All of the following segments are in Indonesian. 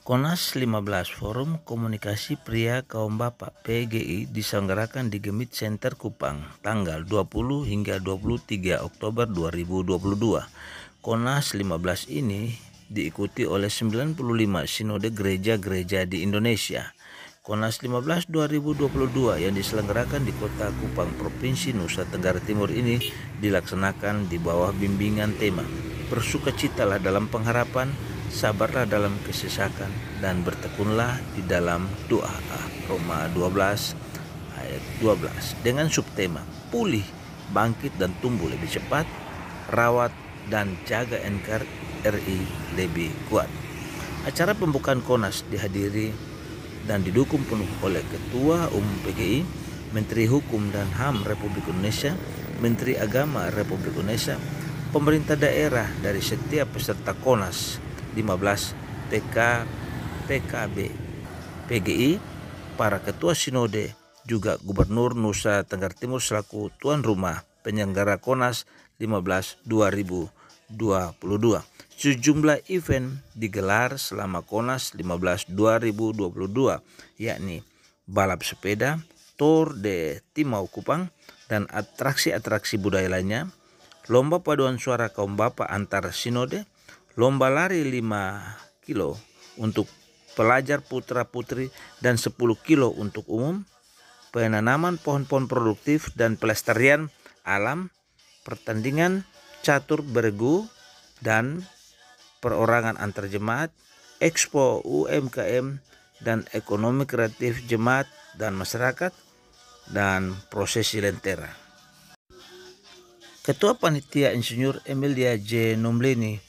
Konas 15 Forum Komunikasi Pria Kaum Bapak PGI diselenggarakan di Gemit Center Kupang tanggal 20 hingga 23 Oktober 2022. Konas 15 ini diikuti oleh 95 sinode gereja-gereja di Indonesia. Konas 15 2022 yang diselenggarakan di Kota Kupang, Provinsi Nusa Tenggara Timur ini dilaksanakan di bawah bimbingan tema Bersukacitalah dalam pengharapan, sabarlah dalam kesesakan, dan bertekunlah di dalam doa. Roma 12 ayat 12 dengan subtema pulih, bangkit dan tumbuh lebih cepat, rawat dan jaga NKRI lebih kuat. Acara pembukaan Konas dihadiri dan didukung penuh oleh Ketua Umum PGI, Menteri Hukum dan HAM Republik Indonesia, Menteri Agama Republik Indonesia, pemerintah daerah dari setiap peserta Konas 15 PKB PGI, para ketua sinode, juga Gubernur Nusa Tenggara Timur selaku tuan rumah penyelenggara Konas 15 2022. Sejumlah event digelar selama Konas 15 2022, yakni balap sepeda, Tour de Timau Kupang, dan atraksi-atraksi budaya lainnya, lomba paduan suara kaum bapak antar sinode, lomba lari 5 kilo untuk pelajar putra-putri dan 10 kilo untuk umum, penanaman pohon-pohon produktif dan pelestarian alam, pertandingan catur bergu dan perorangan antar jemaat, expo UMKM dan ekonomi kreatif jemaat dan masyarakat, dan prosesi lentera. Ketua Panitia Insinyur Emilia J. Nomleni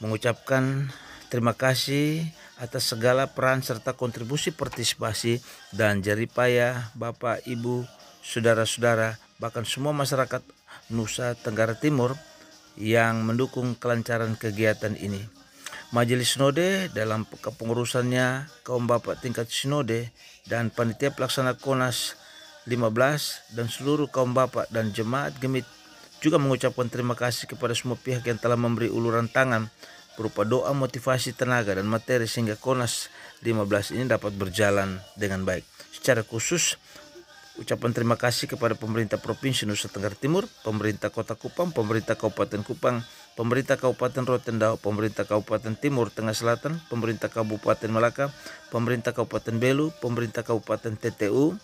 mengucapkan terima kasih atas segala peran serta kontribusi partisipasi dan jeripaya Bapak, Ibu, saudara-saudara, bahkan semua masyarakat Nusa Tenggara Timur yang mendukung kelancaran kegiatan ini. Majelis Sinode dalam kepengurusannya, kaum bapak tingkat sinode dan panitia pelaksana Konas 15 dan seluruh kaum bapak dan jemaat Gemit juga mengucapkan terima kasih kepada semua pihak yang telah memberi uluran tangan berupa doa, motivasi, tenaga, dan materi sehingga Konas 15 ini dapat berjalan dengan baik. Secara khusus, ucapan terima kasih kepada pemerintah Provinsi Nusa Tenggara Timur, pemerintah Kota Kupang, pemerintah Kabupaten Kupang, pemerintah Kabupaten Rotendao, pemerintah Kabupaten Timur Tengah Selatan, pemerintah Kabupaten Malaka, pemerintah Kabupaten Belu, pemerintah Kabupaten TTU,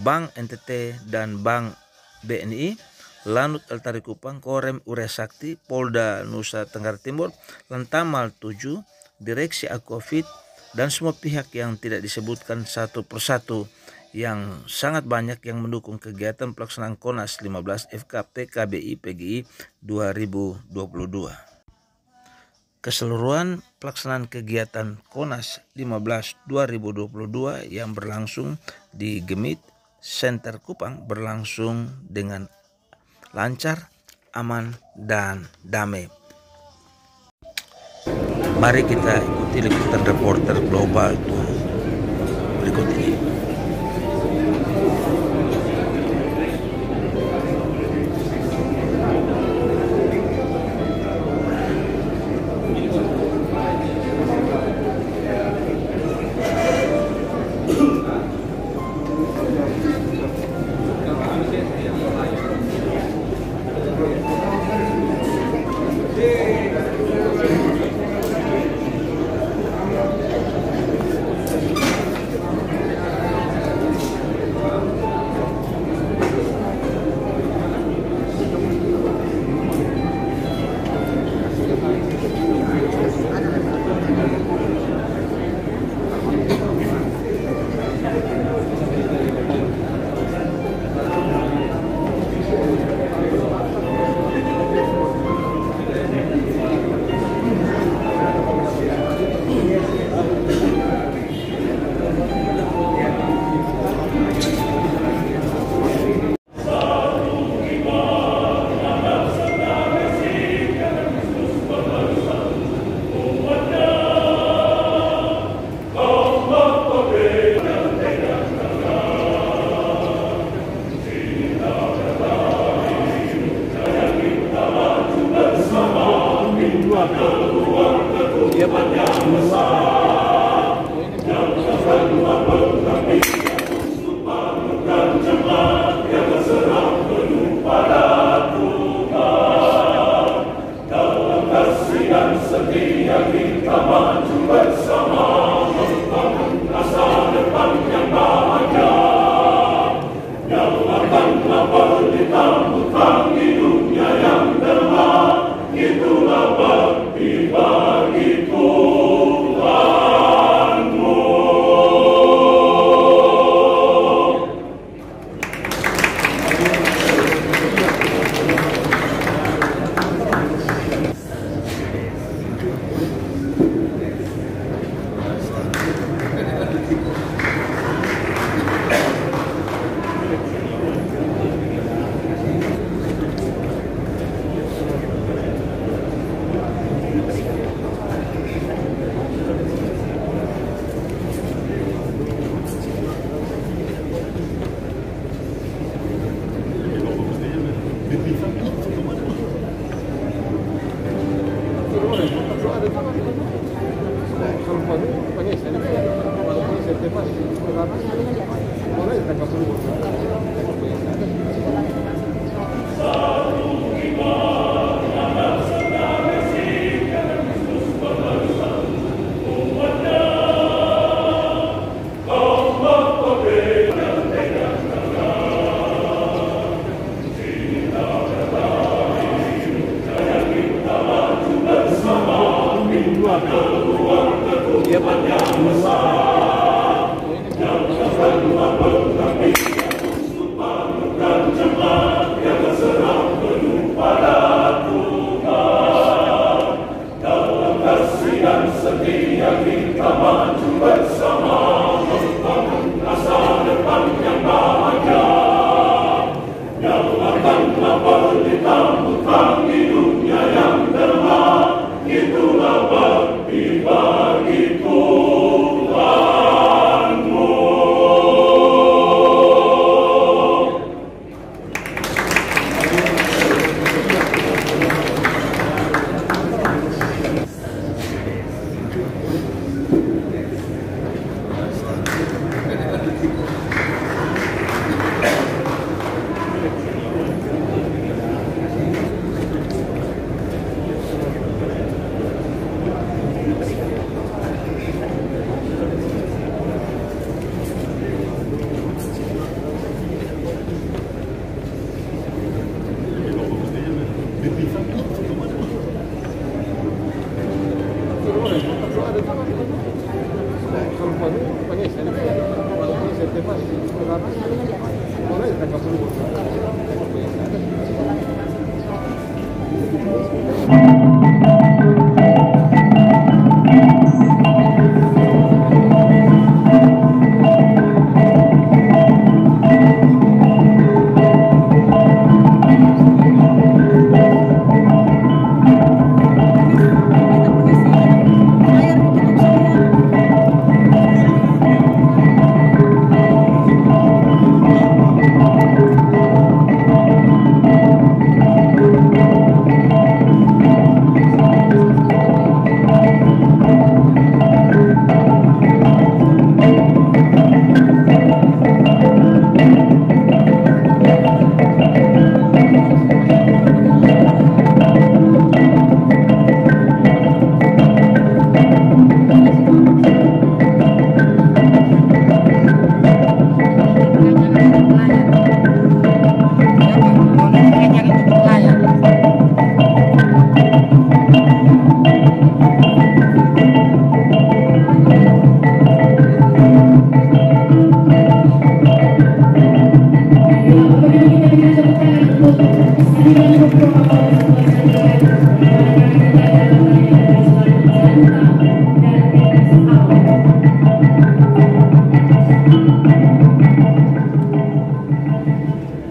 Bank NTT dan Bank BNI, Lanut Altari Kupang, Korem Urea Sakti, Polda Nusa Tenggara Timur, Lantamal 7, Direksi Aquafit, dan semua pihak yang tidak disebutkan satu persatu yang sangat banyak yang mendukung kegiatan pelaksanaan Konas 15 FKP KBI PGI 2022. Keseluruhan pelaksanaan kegiatan Konas 15 2022 yang berlangsung di Gemit Center Kupang berlangsung dengan lancar, aman, dan damai. Mari kita ikuti liputan reporter global berikut ini.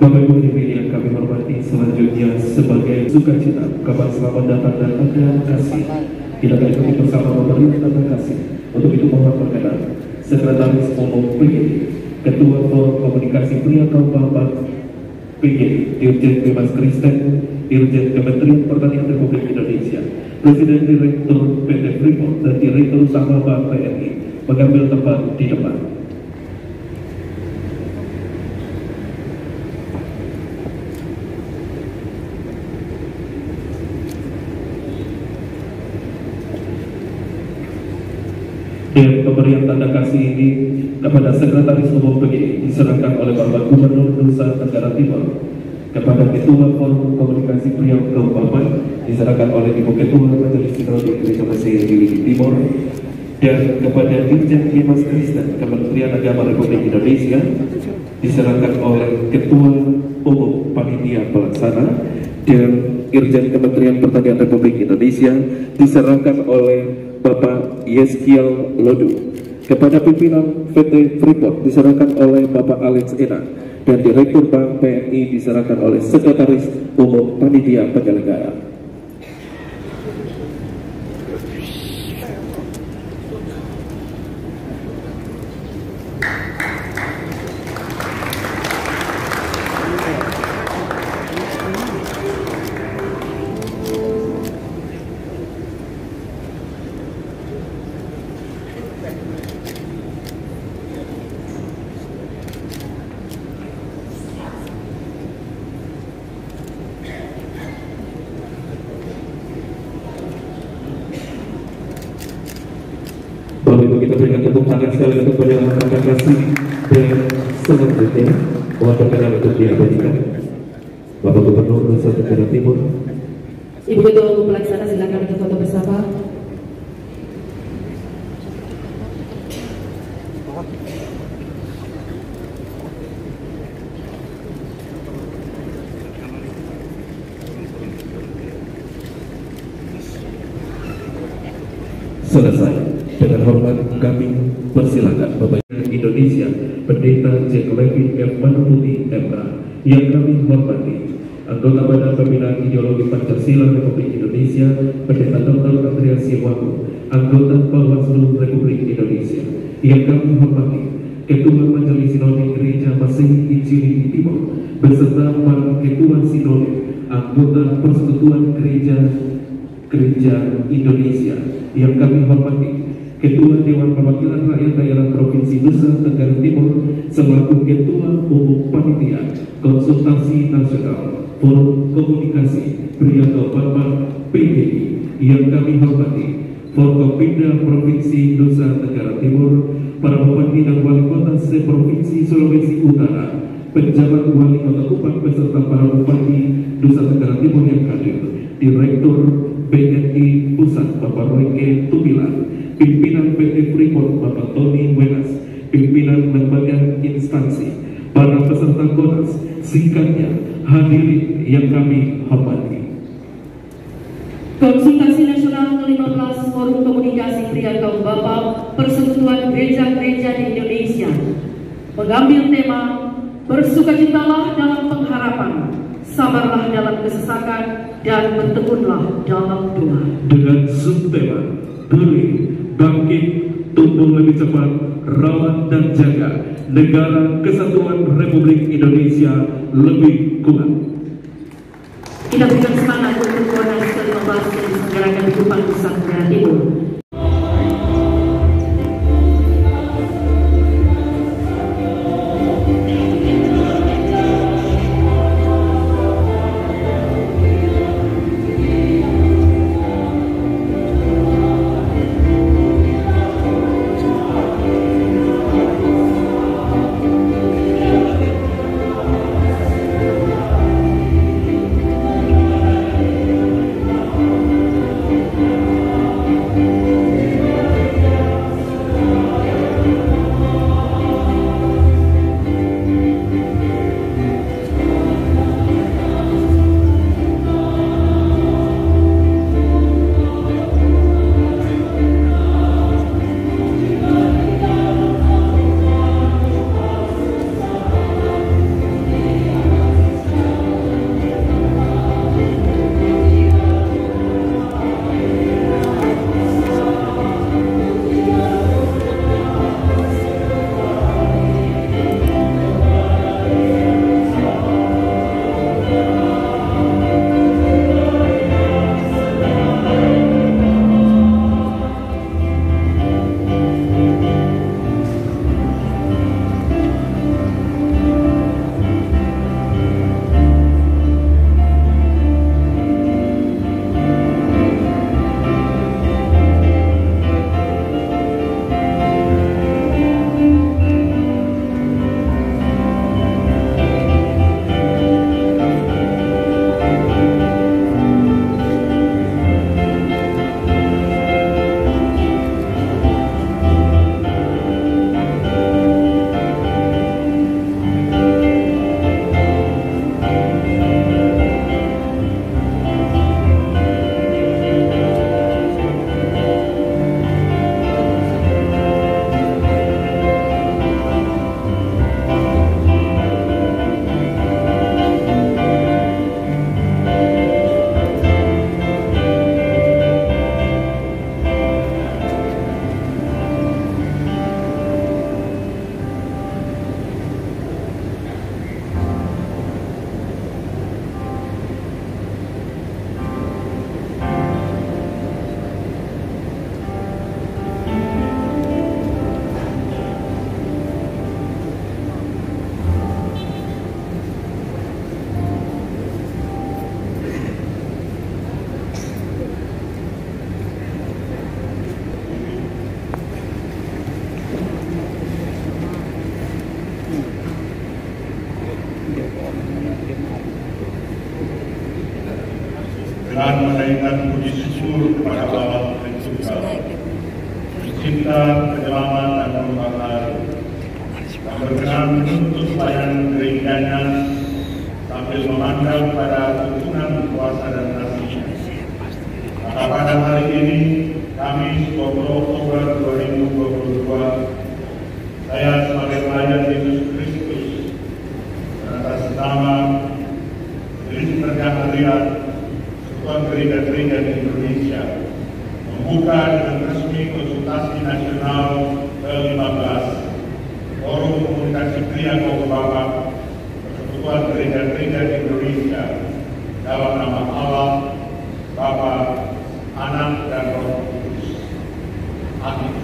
Bapak Ibu hadirin yang kami hormati, selanjutnya sebagai sukacita kabar selamat datang dan tanda kasih kita akan ikuti bersama memberi tanda kasih. Untuk itu mohon perkenan Sekretaris Umum PGRI, Ketua Forum Komunikasi Pria kaum Bapak PGRI, Dirjen Dimas Kristen, Dirjen Kementerian Pertanian Republik Indonesia, Presiden Direktur PT Freeport dan Direktur Utama Bank BNI mengambil tempat di depan. Dan pemberian tanda kasih ini kepada Sekretaris Umum PGRI diserahkan oleh Bapak Gubernur Nusa Tenggara Timur, kepada Ketua Forum Komunikasi Pria kaum Bapak diserahkan oleh Ibu Ketua Majelis Sinode Gereja Mesir di Timur, dan kepada Dirjen Dimas Kristen Kementerian Agama Republik Indonesia diserahkan oleh Ketua Umum Panitia Pelaksana, dan Dirjen Kementerian Pertanian Republik Indonesia diserahkan oleh Bapak Yeskiel Lodu. Kepada pimpinan PT Freeport diserahkan oleh Bapak Alex Ena, dan Direktur Bank BNI diserahkan oleh Sekretaris Umum Panitia Penyelenggara. Bapak Ibu, kita berikan tepuk tangan sekali untuk penjelasan terima kasih. Dan selanjutnya mohon berkenan untuk diabadikan Bapak Gubernur Nusa Tenggara Timur. Ibu Ketua Umum Pelaksana, silakan untuk foto bersama. Selesai. Dengan hormat kami persilakan Bapak Indonesia Pendeta Jack Levin F. Manuputi MA yang kami hormati, anggota Badan Pembinaan Ideologi Pancasila Republik Indonesia Pendeta Dr. Andreas Siwaku, anggota Bawaslu Republik Indonesia yang kami hormati, Ketua Majelis Sinode Gereja Masehi Injili Timur beserta para Ketua Sinode, anggota Persekutuan Gereja Indonesia yang kami hormati, Ketua Dewan Perwakilan Rakyat Daerah Provinsi Nusa Tenggara Timur selaku Ketua Umum Panitia Konsultasi Nasional Forum Komunikasi Pria Kabupaten PDI yang kami hormati, Forkopimda Provinsi Nusa Tenggara Timur, para Bupati dan Wali Kota se-Provinsi Sulawesi Utara, penjabat Wali Kota Kupang beserta para Bupati Nusa Tenggara Timur yang hadir, Direktur BNI Pusat Bapak Royke Tumilan, pimpinan PT Freeport Bapak Tony Wenas, pimpinan lembaga instansi, para peserta KONAS, singkatnya hadirin yang kami hormati. Konsultasi Nasional ke-15 Forum Komunikasi Pria Kaum Bapak Persekutuan Gereja-Gereja di Indonesia mengambil tema bersukacitalah dalam pengharapan, sabarlah dalam kesesakan, dan bertekunlah dalam doa. Dengan subtema pulih, bangkit, tumbuh lebih cepat, rawat dan jaga negara kesatuan Republik Indonesia lebih kuat. Kita berikan semangat untuk KONAS ke-15 yang diselenggarakan di Kupang, Nusa Tenggara Timur. dan menaikkan puji syukur kepada Allah Tritunggal, Pencipta, Penyelamat dan Pembangunan, yang berkenan menuntut pelayanan gerejanya sambil memandang pada tuntunan kuasa dan kasih-Nya. Maka pada hari ini, Kamis 20 Oktober 2022, saya sebagai pelayan Yesus Kristus atas nama Majelis Perharian Persekutuan Gereja-Gereja di Indonesia membuka dengan resmi konsultasi nasional ke-15 Forum Komunikasi Pria Kaum Bapak Persekutuan Gereja-Gereja di Indonesia dalam nama Allah, Bapa, Anak, dan Roh Kudus. Amin.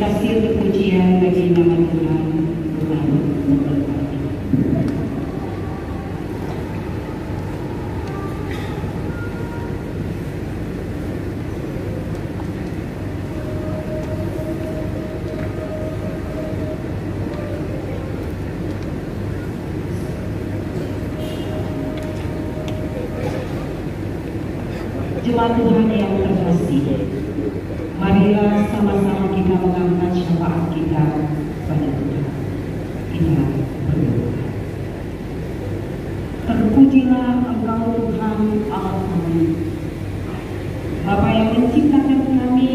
kasih terpujian bagi nama Tuhan. Tuhan memberkati. Jemaat Tuhan yang terkasih, marilah sama-sama kita mengangkat syafaat kita pada Tuhan. Kita berdoa. Terpujilah Engkau Tuhan Allah kami, Bapa yang menciptakan kami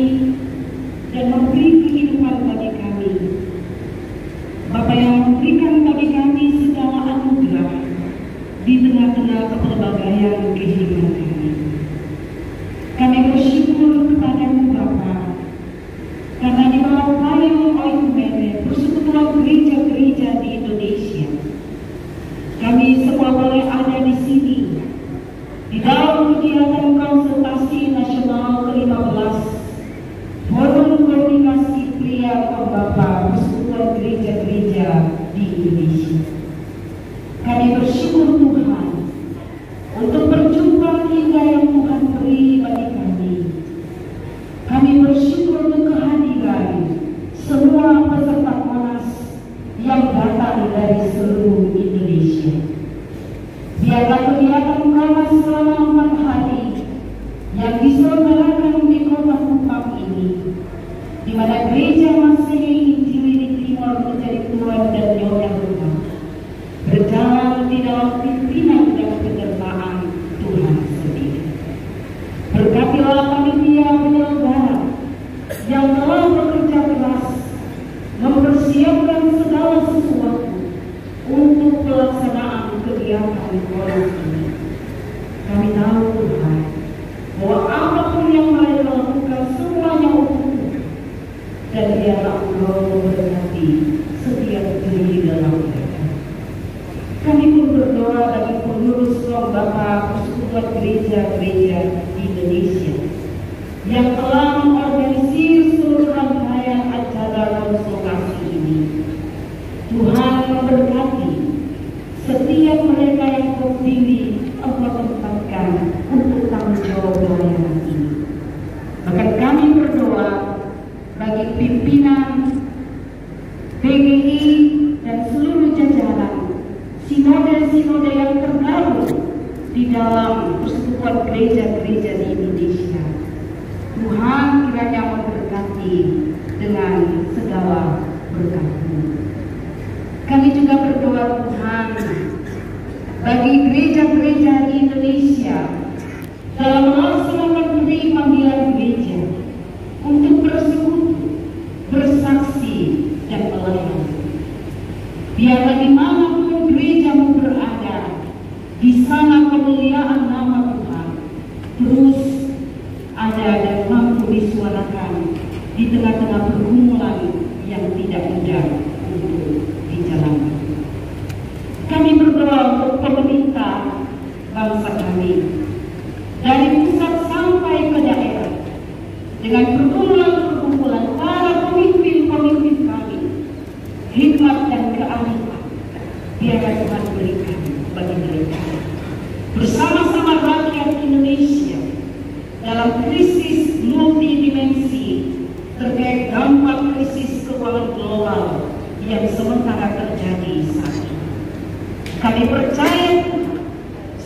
dan memberi kehidupan bagi kami, Bapa yang memberikan bagi kami segala anugerah di tengah-tengah kepelbagaian kehidupan kami. Kami bersyukur kepadamu Bapa, karena di bawah payung Oikumene persekutuan gereja-gereja di Indonesia, kami semua boleh ada di sini di dalam kegiatan konsultasi nasional ke-15 Forum Komunikasi Pria kaum Bapa Persekutuan Gereja-Gereja di Indonesia. Kami bersyukur Tuhan untuk perjumpaan indah yang Tuhan beri bagi kami. Kami bersyukur untuk kehadiran semua peserta Monas yang datang dari seluruh Indonesia. Biarlah kegiatan Monas selama 4 hari yang diselenggarakan di Kota Kupang ini, di mana gereja Masehi Injili di Timur menjadi tuan dan nyonya rumah, berjalan di dalam pimpinan dan penyertaan Tuhan sendiri. Berkatilah panitia penyelenggara yang telah bekerja keras mempersiapkan segala sesuatu untuk pelaksanaan kegiatan Monas ini. Kami tahu Tuhan bahwa apapun yang mereka lakukan semuanya untuk Tuhan, dan biarlah Engkau memberkati setiap diri dalam mereka. Kami pun berdoa bagi pengurus kaum Bapa Persekutuan Gereja-Gereja di Indonesia yang telah mengorganisir seluruh rangkaian acara konsultasi ini. Tuhan memberkati setiap mereka yang terpilih Engkau tempatkan untuk tanggung jawab pelayanan ini. Bahkan kami berdoa bagi pimpinan PGI dan seluruh jajaran sinode-sinode yang tergabung di dalam persekutuan gereja-gereja di Indonesia. Tuhan kiranya memberkati dengan segala berkat-Mu. Kami juga berdoa Tuhan bagi gereja-gereja di Indonesia dalam melaksanakan panggilan gereja untuk bersekutu, bersaksi, dan melayani. Biarlah dimanapun gerejamu berada, di sana kemuliaan nama Tuhan terus ada dan mampu disuarakan di tengah-tengah pergumulan yang tidak mudah untuk dijalani. Kami berdoa untuk pemerintah bangsa kami, dari pusat sampai ke daerah, dengan pergumulan-pergumulan para pemimpin-pemimpin kami, hikmat dan kearifan biarlah Tuhan berikan bagi mereka. Bersama-sama rakyat Indonesia dalam krisis multidimensi terkait dampak krisis keuangan global yang sementara terjadi saat ini. Kami percaya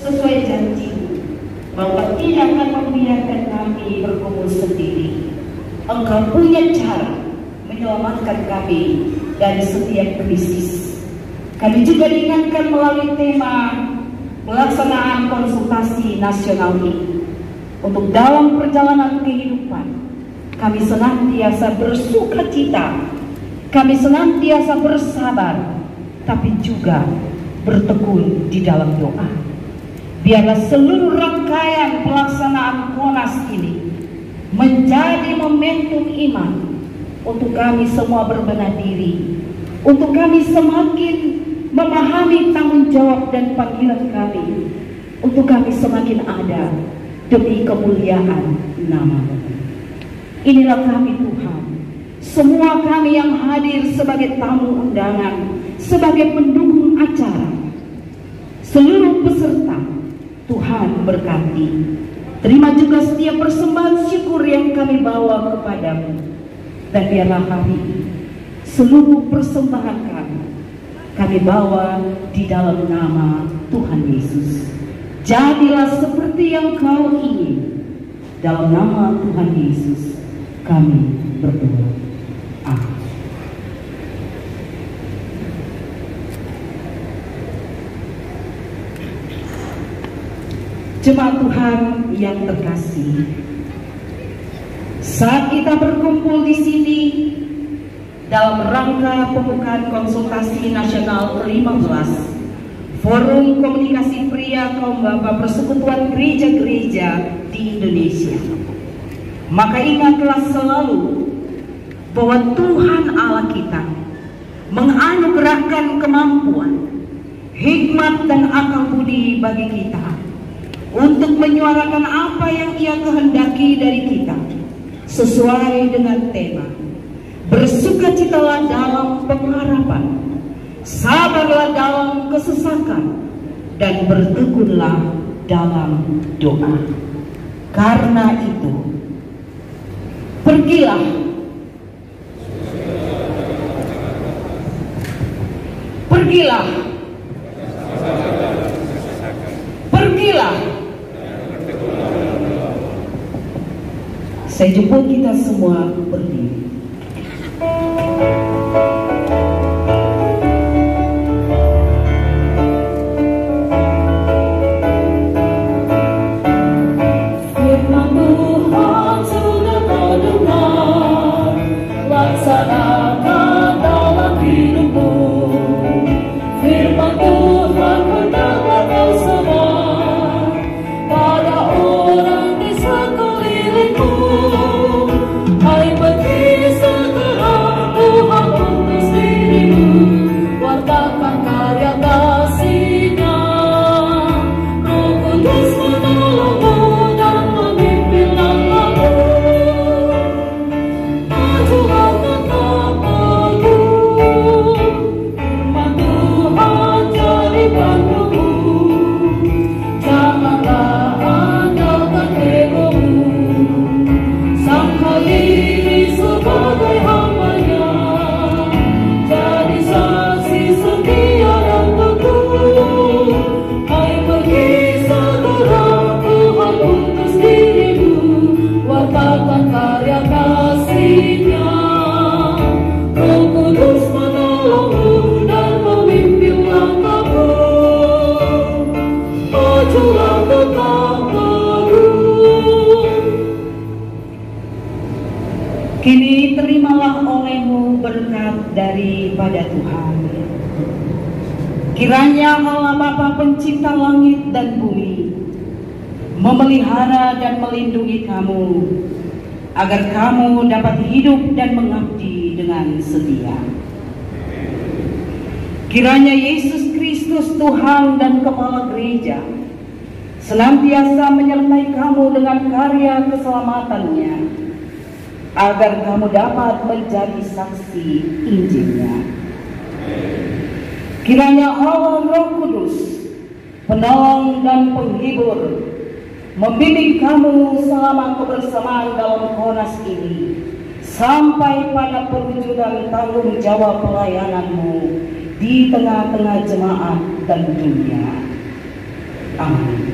sesuai janji bahwa tidak akan membiarkan kami berkumpul sendiri. Engkau punya cara menyelamatkan kami dari setiap krisis. Kami juga diingatkan melalui tema pelaksanaan konsultasi nasional ini. Untuk dalam perjalanan kehidupan, kami senantiasa bersukacita, kami senantiasa bersabar, tapi juga bertekun di dalam doa. Biarlah seluruh rangkaian pelaksanaan Monas ini menjadi momentum iman untuk kami semua berbenah diri, untuk kami semakin memahami tanggung jawab dan panggilan kami, untuk kami semakin ada demi kemuliaan nama-Mu. Inilah kami Tuhan, semua kami yang hadir sebagai tamu undangan, sebagai pendukung acara, seluruh peserta, Tuhan berkati. Terima juga setiap persembahan syukur yang kami bawa kepadamu. Dan biarlah hari ini seluruh persembahan kami bawa di dalam nama Tuhan Yesus. Jadilah seperti yang Kau ingin. Dalam nama Tuhan Yesus kami berdoa. Amin. Jemaat Tuhan yang terkasih, saat kita berkumpul di sini dalam rangka pembukaan konsultasi nasional ke-15 Forum Komunikasi Pria Kaum Bapa Persekutuan Gereja-Gereja di Indonesia, maka ingatlah selalu bahwa Tuhan Allah kita menganugerahkan kemampuan, hikmat dan akal budi bagi kita untuk menyuarakan apa yang Ia kehendaki dari kita sesuai dengan tema bersukacitalah dalam pengharapan, sabarlah dalam kesesakan, dan bertekunlah dalam doa. Karena itu, pergilah saya jemput kita semua berdiri. Firman Tuhan sudah kau dengar, laksanakan dalam hidupmu. Firman Tuhan hendaklah kau sebar pada orang di sekelilingmu. Hai pergi segera, Tuhan utus dirimu, wartakan karya kasih-Nya. Roh Kudus menolongmu dan memimpin langkahmu. Majulah tetap teguh, firman Tuhan jadi pandumu. Janganlah andalkan egomu, sangkal diri sebagai hamba-Nya. Jadi saksi setia dan teguh. Hai pergi segera, Tuhan utus dirimu, wartakan karya kasih-Nya. Roh Kudus menolongmu dan memimpin langkahmu. Majulah tetap teguh. Kini terimalah olehmu berkat daripada Tuhan. Kiranya Allah Bapa pencipta langit dan bumi memelihara dan melindungi kamu, agar kamu dapat hidup dan mengabdi dengan setia. Kiranya Yesus Kristus Tuhan dan Kepala Gereja senantiasa menyertai kamu dengan karya keselamatan-Nya, agar kamu dapat menjadi saksi Injil-Nya. Kiranya Allah Roh Kudus, penolong dan penghibur, membimbing kamu selama kebersamaan dalam Konas ini, sampai pada perwujudan tanggung jawab pelayananmu di tengah-tengah jemaat dan dunia. Amin.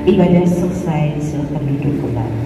Ibadah selesai, silakan duduk kembali.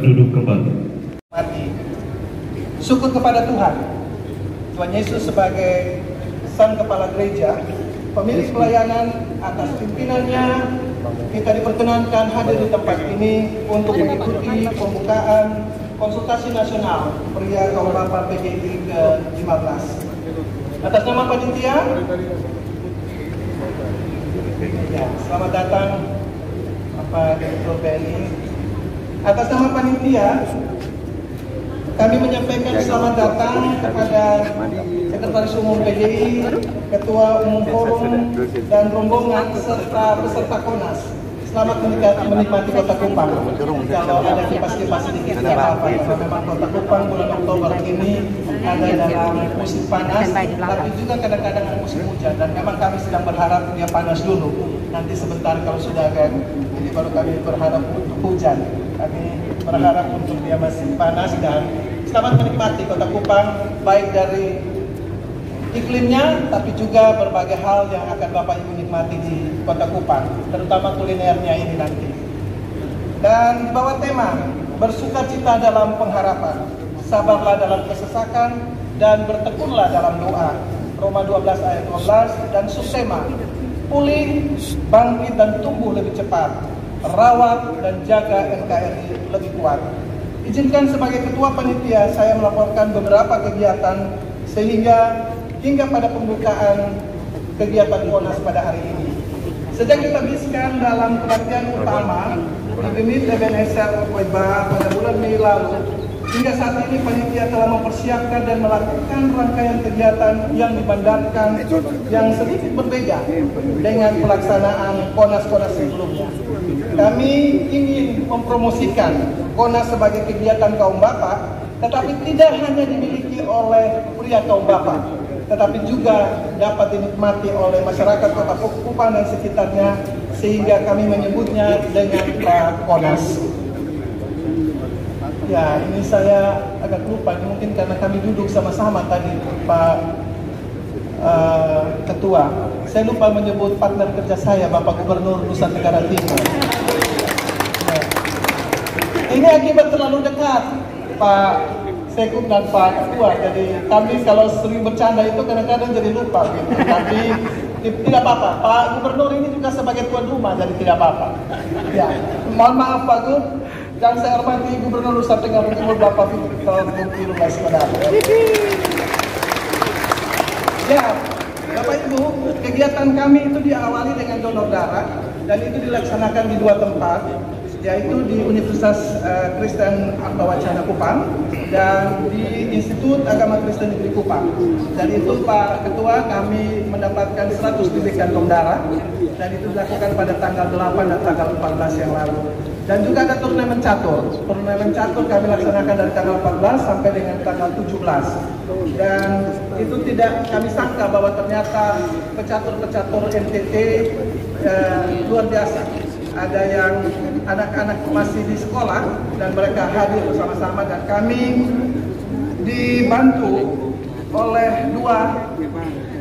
duduk kembali. Mati. Syukur kepada Tuhan. Tuhan Yesus sebagai Sang Kepala Gereja, pemilik pelayanan, atas pimpinannya kita diperkenankan hadir di tempat ini untuk mengikuti pembukaan konsultasi nasional pria kaum bapa PGI ke-15. Atas nama panitia, ya, selamat datang Bapak Direktur BNI. Atas nama panitia, kami menyampaikan selamat datang kepada Sekretaris Umum PGI, Ketua Umum Forum, dan rombongan serta peserta Konas. Selamat menikmati Kota Kupang. Kalau ada kipas-kipas sedikit tidak apa-apa, karena memang Kota Kupang bulan Oktober ini ada dalam musim panas, tapi juga kadang-kadang musim hujan. Dan memang kami sedang berharap dia panas dulu. Nanti sebentar kalau sudah agak ini baru kami berharap untuk hujan. Kami berharap untuk dia masih panas dan selamat menikmati Kota Kupang, baik dari iklimnya, tapi juga berbagai hal yang akan Bapak Ibu nikmati di Kota Kupang, terutama kulinernya ini nanti. Dan bawa tema, bersukacita dalam pengharapan, sabarlah dalam kesesakan, dan bertekunlah dalam doa. Roma 12 ayat 12, dan subtema, pulih, bangkit dan tumbuh lebih cepat, rawat dan jaga NKRI lebih kuat. Izinkan sebagai ketua panitia saya melaporkan beberapa kegiatan sehingga hingga pada pembukaan kegiatan Konas pada hari ini. Sejak ditabiskan dalam pelatihan utama di BEMIT Ebenezer Weba pada bulan Mei lalu, hingga saat ini panitia telah mempersiapkan dan melakukan rangkaian kegiatan yang dimandatkan yang sedikit berbeda dengan pelaksanaan Konas-Konas sebelumnya. Kami ingin mempromosikan Konas sebagai kegiatan kaum bapak, tetapi tidak hanya dimiliki oleh pria kaum bapak, tetapi juga dapat dinikmati oleh masyarakat Kota Kupang dan sekitarnya, sehingga kami menyebutnya dengan Konas. Ya, ini saya agak lupa, mungkin karena kami duduk sama-sama tadi Pak Ketua. Saya lupa menyebut partner kerja saya, Bapak Gubernur Nusa Tenggara Timur. Ya. Ini akibat terlalu dekat Pak Sekuk dan Pak Ketua, jadi kami kalau sering bercanda itu kadang-kadang jadi lupa gitu. Tapi tidak apa-apa, Pak Gubernur ini juga sebagai tuan rumah, jadi tidak apa-apa. Ya, mohon maaf Pak Gub, dan saya hormati Gubernur Nusa Tenggara Timur Bapak Fikri Saudara. Ya, Bapak Ibu, kegiatan kami itu diawali dengan donor darah dan itu dilaksanakan di dua tempat, yaitu di Universitas Kristen Artawacana Kupang dan di Institut Agama Kristen Negeri Kupang. Dan itu Pak Ketua, kami mendapatkan 100 bibit kantong darah dan itu dilakukan pada tanggal 8 dan tanggal 14 yang lalu. Dan juga ada turnamen catur. Turnamen catur kami laksanakan dari tanggal 14 sampai dengan tanggal 17. Dan itu tidak kami sangka bahwa ternyata pecatur-pecatur NTT luar biasa. Ada yang anak-anak masih di sekolah dan mereka hadir bersama-sama, dan kami dibantu oleh dua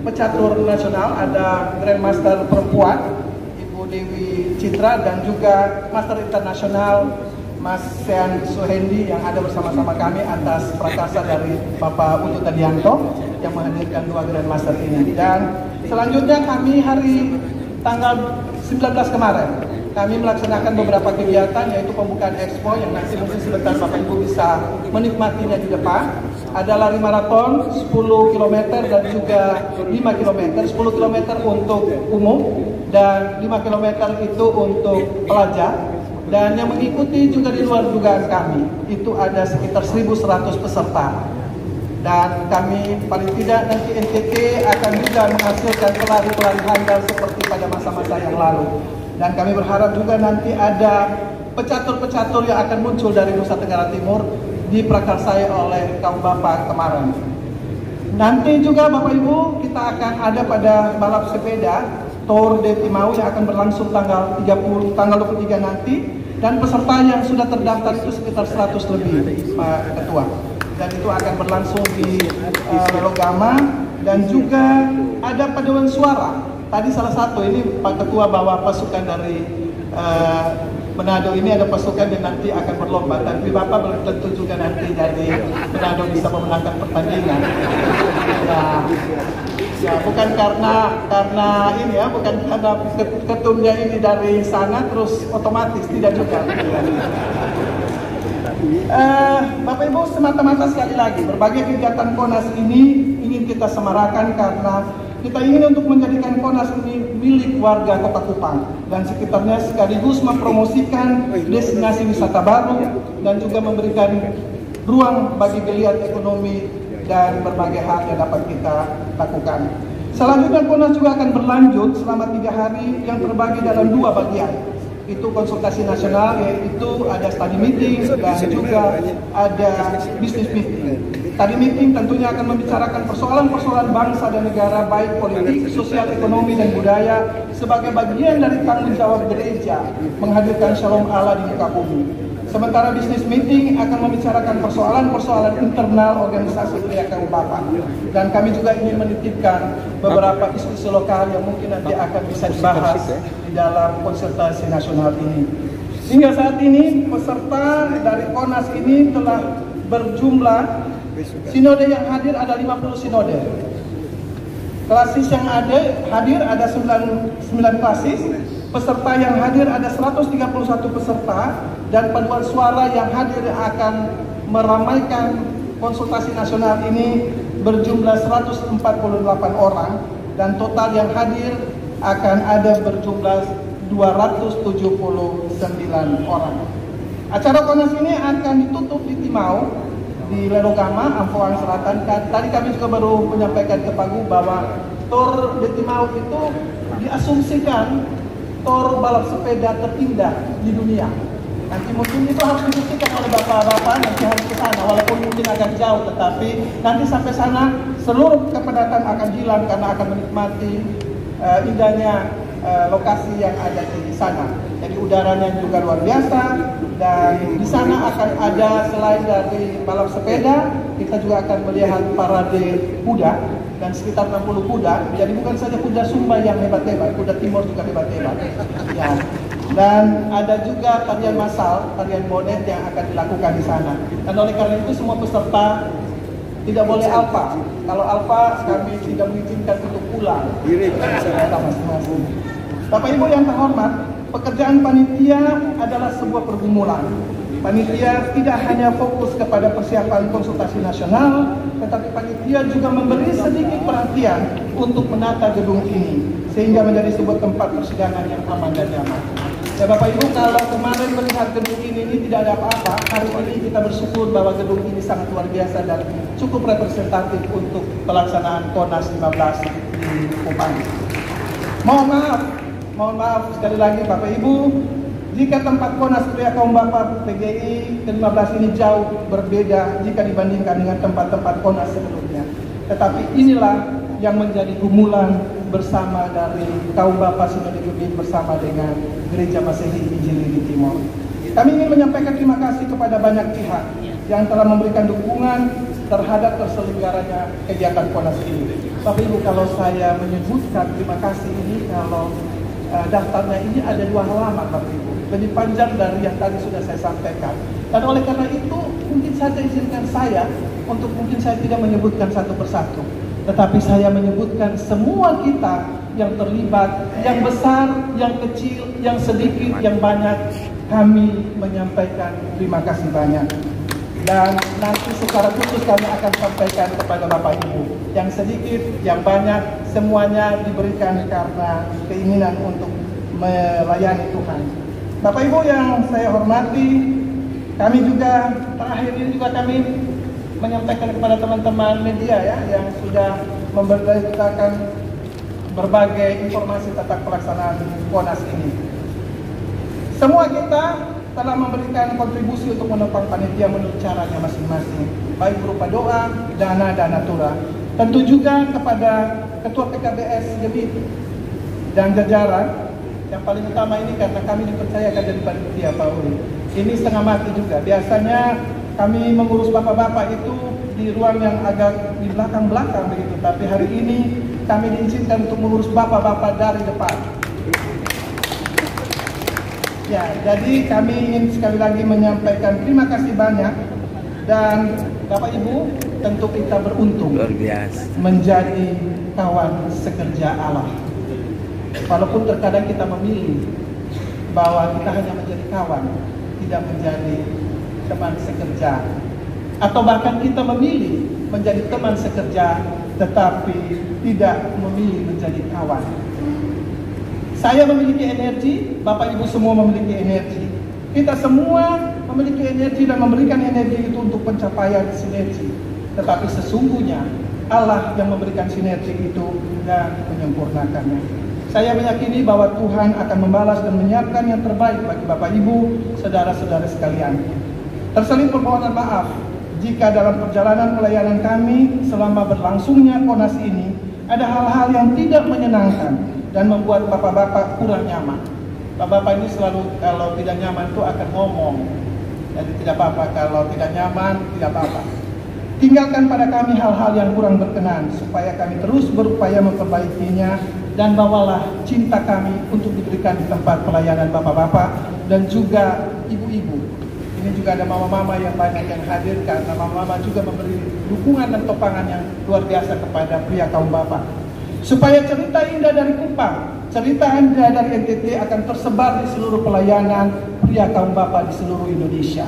pecatur nasional, ada Grandmaster perempuan Ibu Dewi Citra dan juga Master Internasional Mas Sean Suhendi yang ada bersama-sama kami atas prakarsa dari Bapak Utu Tadianto yang menghadirkan dua Grandmaster ini. Dan selanjutnya kami hari tanggal 19 kemarin kami melaksanakan beberapa kegiatan, yaitu pembukaan expo yang nanti mungkin sebentar Bapak Ibu bisa menikmatinya di depan. Ada lari maraton 10 km dan juga 5 km. 10 km untuk umum dan 5 km itu untuk pelajar. Dan yang mengikuti juga di luar dugaan kami, itu ada sekitar 1.100 peserta. Dan kami paling tidak nanti NTT akan juga menghasilkan pelari-pelari handal seperti pada masa-masa yang lalu. Dan kami berharap juga nanti ada pecatur-pecatur yang akan muncul dari Nusa Tenggara Timur diprakarsai oleh kaum bapak kemarin. Nanti juga Bapak Ibu kita akan ada pada balap sepeda Tour de Timau yang akan berlangsung tanggal 23 nanti, dan peserta yang sudah terdaftar itu sekitar 100 lebih Pak Ketua. Dan itu akan berlangsung di Logama, dan juga ada paduan suara. Tadi salah satu ini Pak Ketua bawa pasukan dari Manado ini ada pasukan yang nanti akan berlomba, tapi Bapak belum tentu juga nanti dari Manado bisa memenangkan pertandingan. Ya, bukan karena ini ya, bukan karena ketumnya ini dari sana terus otomatis, tidak juga. Bapak Ibu, semata-mata sekali lagi berbagai kegiatan KONAS ini ingin kita semarakan karena kita ingin untuk menjadikan KONAS ini milik warga Kota Kupang dan sekitarnya, sekaligus mempromosikan destinasi wisata baru dan juga memberikan ruang bagi geliat ekonomi dan berbagai hal yang dapat kita lakukan. Selanjutnya KONAS juga akan berlanjut selama 3 hari yang terbagi dalam 2 bagian. Itu konsultasi nasional, yaitu ada study meeting dan juga ada business meeting. Study meeting tentunya akan membicarakan persoalan-persoalan bangsa dan negara, baik politik, sosial, ekonomi, dan budaya sebagai bagian dari tanggung jawab gereja menghadirkan shalom Allah di muka bumi. Sementara business meeting akan membicarakan persoalan-persoalan internal organisasi Pria KU Bapak. Dan kami juga ingin menitipkan beberapa isu-isu lokal yang mungkin nanti akan bisa dibahas di dalam konsultasi nasional ini. Hingga saat ini peserta dari KONAS ini telah berjumlah, sinode yang hadir ada 50 sinode. Klasis yang hadir ada 9 klasis. Peserta yang hadir ada 131 peserta, dan paduan suara yang hadir akan meramaikan konsultasi nasional ini berjumlah 148 orang, dan total yang hadir akan ada berjumlah 279 orang. Acara KONAS ini akan ditutup di Timau, di Lerogama, Amphoang Selatan. Tadi kami juga baru menyampaikan ke Pak Gu bahwa Tor di Timau itu diasumsikan tor balap sepeda terindah di dunia. Nanti mungkin itu harus dibuktikan oleh bapak-bapak, nanti harus ke sana, walaupun mungkin agak jauh, tetapi nanti sampai sana seluruh kepadatan akan hilang karena akan menikmati indahnya lokasi yang ada di sana. Jadi udaranya juga luar biasa, dan di sana akan ada, selain dari balap sepeda, kita juga akan melihat parade kuda dan sekitar 60 kuda. Jadi bukan saja kuda Sumba yang hebat-hebat, kuda Timur juga hebat-hebat. Ya. Dan ada juga tarian massal, tarian bonet yang akan dilakukan di sana. Dan oleh karena itu semua peserta tidak boleh alfa. Kalau alfa kami tidak mengizinkan untuk pulang. Masing-masing. Bapak Ibu yang terhormat, pekerjaan panitia adalah sebuah pergumulan. Panitia tidak hanya fokus kepada persiapan konsultasi nasional, tetapi panitia juga memberi sedikit perhatian untuk menata gedung ini, sehingga menjadi sebuah tempat persidangan yang aman dan nyaman. Ya Bapak Ibu, kalau kemarin melihat gedung ini tidak ada apa-apa, hari ini kita bersyukur bahwa gedung ini sangat luar biasa dan cukup representatif untuk pelaksanaan KONAS 15 di Kupang. Mohon maaf sekali lagi Bapak Ibu, jika tempat KONAS Pria Kaum Bapak PGI ke-15 ini jauh berbeda jika dibandingkan dengan tempat-tempat KONAS sebelumnya. Tetapi inilah yang menjadi gumulan bersama dari Kaum Bapak Sinode Gede bersama dengan Gereja Masehi Injili di Timur. Kami ingin menyampaikan terima kasih kepada banyak pihak yang telah memberikan dukungan terhadap terselenggaranya kegiatan KONAS ini. Bapak Ibu, kalau saya menyebutkan terima kasih ini, kalau daftarnya ini ada 2 halaman Bapak Ibu, lebih panjang dari yang tadi sudah saya sampaikan. Dan oleh karena itu mungkin saja izinkan saya untuk mungkin saya tidak menyebutkan satu persatu, tetapi saya menyebutkan semua kita yang terlibat, yang besar, yang kecil, yang sedikit, yang banyak, kami menyampaikan terima kasih banyak. Dan nanti secara khusus kami akan sampaikan kepada Bapak Ibu, yang sedikit, yang banyak, semuanya diberikan karena keinginan untuk melayani Tuhan. Bapak Ibu yang saya hormati, kami juga terakhir ini juga kami menyampaikan kepada teman-teman media ya, yang sudah memberitakan berbagai informasi tentang pelaksanaan KONAS ini. Semua kita telah memberikan kontribusi untuk menopang panitia menurut caranya masing-masing, baik berupa doa, dana, dan natura. Tentu juga kepada Ketua PKBS Gebit dan jajaran, yang paling utama ini karena kami dipercayakan dari panitia Pak Uri. Ini setengah mati juga. Biasanya kami mengurus bapak-bapak itu di ruang yang agak di belakang-belakang begitu, tapi hari ini kami diizinkan untuk mengurus bapak-bapak dari depan. Ya, jadi kami ingin sekali lagi menyampaikan terima kasih banyak, dan Bapak Ibu, tentu kita beruntung Luar biasa. menjadi kawan sekerja Allah. Walaupun terkadang kita memilih bahwa kita hanya menjadi kawan, tidak menjadi teman sekerja, atau bahkan kita memilih menjadi teman sekerja tetapi tidak memilih menjadi kawan. Saya memiliki energi, Bapak Ibu semua memiliki energi. Kita semua memiliki energi dan memberikan energi itu untuk pencapaian sinergi. Tetapi sesungguhnya Allah yang memberikan sinergi itu dan menyempurnakannya. Saya meyakini bahwa Tuhan akan membalas dan menyiapkan yang terbaik bagi Bapak Ibu, saudara-saudara sekalian. Terselip permohonan maaf jika dalam perjalanan pelayanan kami selama berlangsungnya KONAS ini ada hal-hal yang tidak menyenangkan dan membuat bapak-bapak kurang nyaman. Bapak-bapak ini selalu kalau tidak nyaman itu akan ngomong. Jadi tidak apa-apa, kalau tidak nyaman tidak apa-apa. Tinggalkan pada kami hal-hal yang kurang berkenan supaya kami terus berupaya memperbaikinya, dan bawalah cinta kami untuk diberikan di tempat pelayanan bapak-bapak dan juga ibu-ibu. Ini juga ada mama-mama yang banyak yang hadir, karena mama-mama juga memberi dukungan dan topangan yang luar biasa kepada pria kaum bapak. Supaya cerita indah dari Kupang, cerita indah dari NTT akan tersebar di seluruh pelayanan pria kaum bapak di seluruh Indonesia.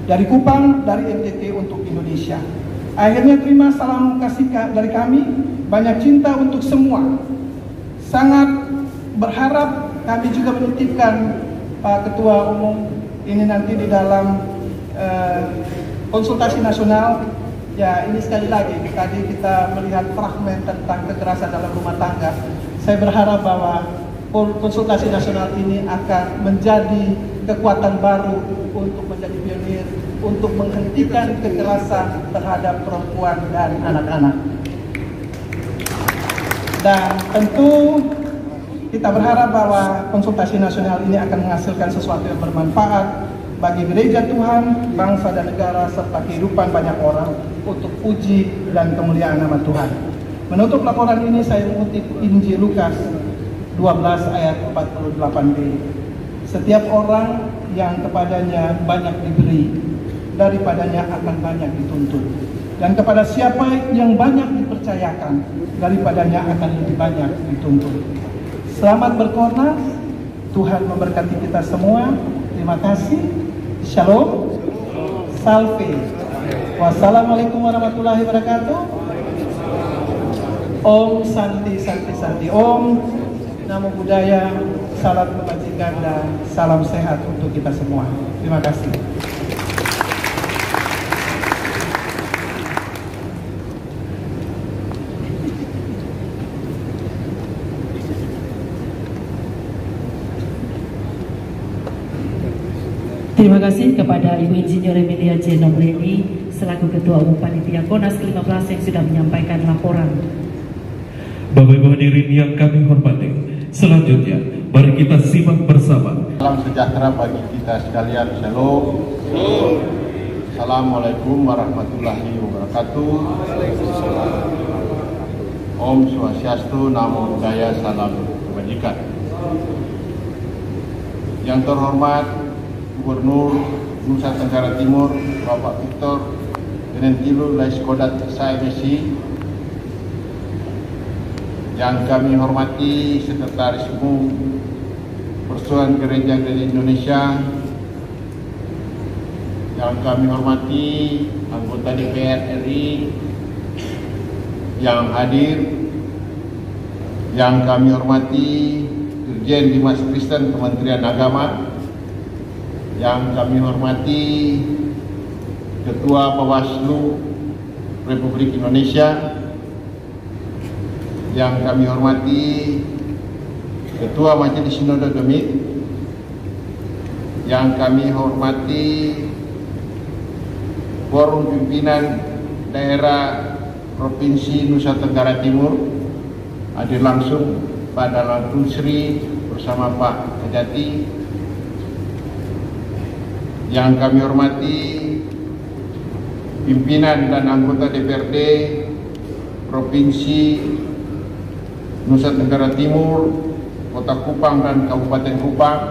Dari Kupang, dari NTT untuk Indonesia. Akhirnya terima salam kasih dari kami, banyak cinta untuk semua. Sangat berharap kami juga menitipkan Pak Ketua Umum ini nanti di dalam konsultasi nasional. Ya, ini sekali lagi tadi kita melihat fragmen tentang kekerasan dalam rumah tangga. Saya berharap bahwa konsultasi nasional ini akan menjadi kekuatan baru untuk menjadi pionir untuk menghentikan kekerasan terhadap perempuan dan anak-anak. Dan tentu kita berharap bahwa konsultasi nasional ini akan menghasilkan sesuatu yang bermanfaat bagi gereja Tuhan, bangsa dan negara, serta kehidupan banyak orang untuk puji dan kemuliaan nama Tuhan. Menutup laporan ini saya mengutip Injil Lukas 12 ayat 48b. Setiap orang yang kepadanya banyak diberi, daripadanya akan banyak dituntut. Dan kepada siapa yang banyak dipercayakan, daripadanya akan lebih banyak dituntut. Selamat berKONAS, Tuhan memberkati kita semua. Terima kasih. Shalom, salve. Wassalamualaikum warahmatullahi wabarakatuh. Om Santi Santi Santi. Om Namo Buddhaya. Salam kebajikan dan salam sehat untuk kita semua. Terima kasih. Terima kasih kepada Ibu Insinyur Emilia J. Nombleni selaku Ketua Umum Panitia KONAS ke-15 yang sudah menyampaikan laporan. Bapak Ibu hadirin yang kami hormati, selanjutnya mari kita simak bersama. Salam sejahtera bagi kita sekalian. Shalom. Assalamualaikum warahmatullahi wabarakatuh. Om Swastiastu, Namo Buddhaya, salam kebajikan. Yang terhormat Gubernur Nusa Tenggara Timur Bapak Victor Tenentilu Laiskodat SAMSI, yang kami hormati Sekretaris Umum Persatuan Gereja-Gereja Indonesia, yang kami hormati anggota DPR RI yang hadir, yang kami hormati Dirjen Dimas Kristen Kementerian Agama, yang kami hormati Ketua Bawaslu Republik Indonesia, yang kami hormati Ketua Majelis Sinode Gemit, yang kami hormati Forum Pimpinan Daerah Provinsi Nusa Tenggara Timur, hadir langsung Pak Dalam Sri bersama Pak Kejati, yang kami hormati pimpinan dan anggota DPRD Provinsi Nusa Tenggara Timur, Kota Kupang dan Kabupaten Kupang,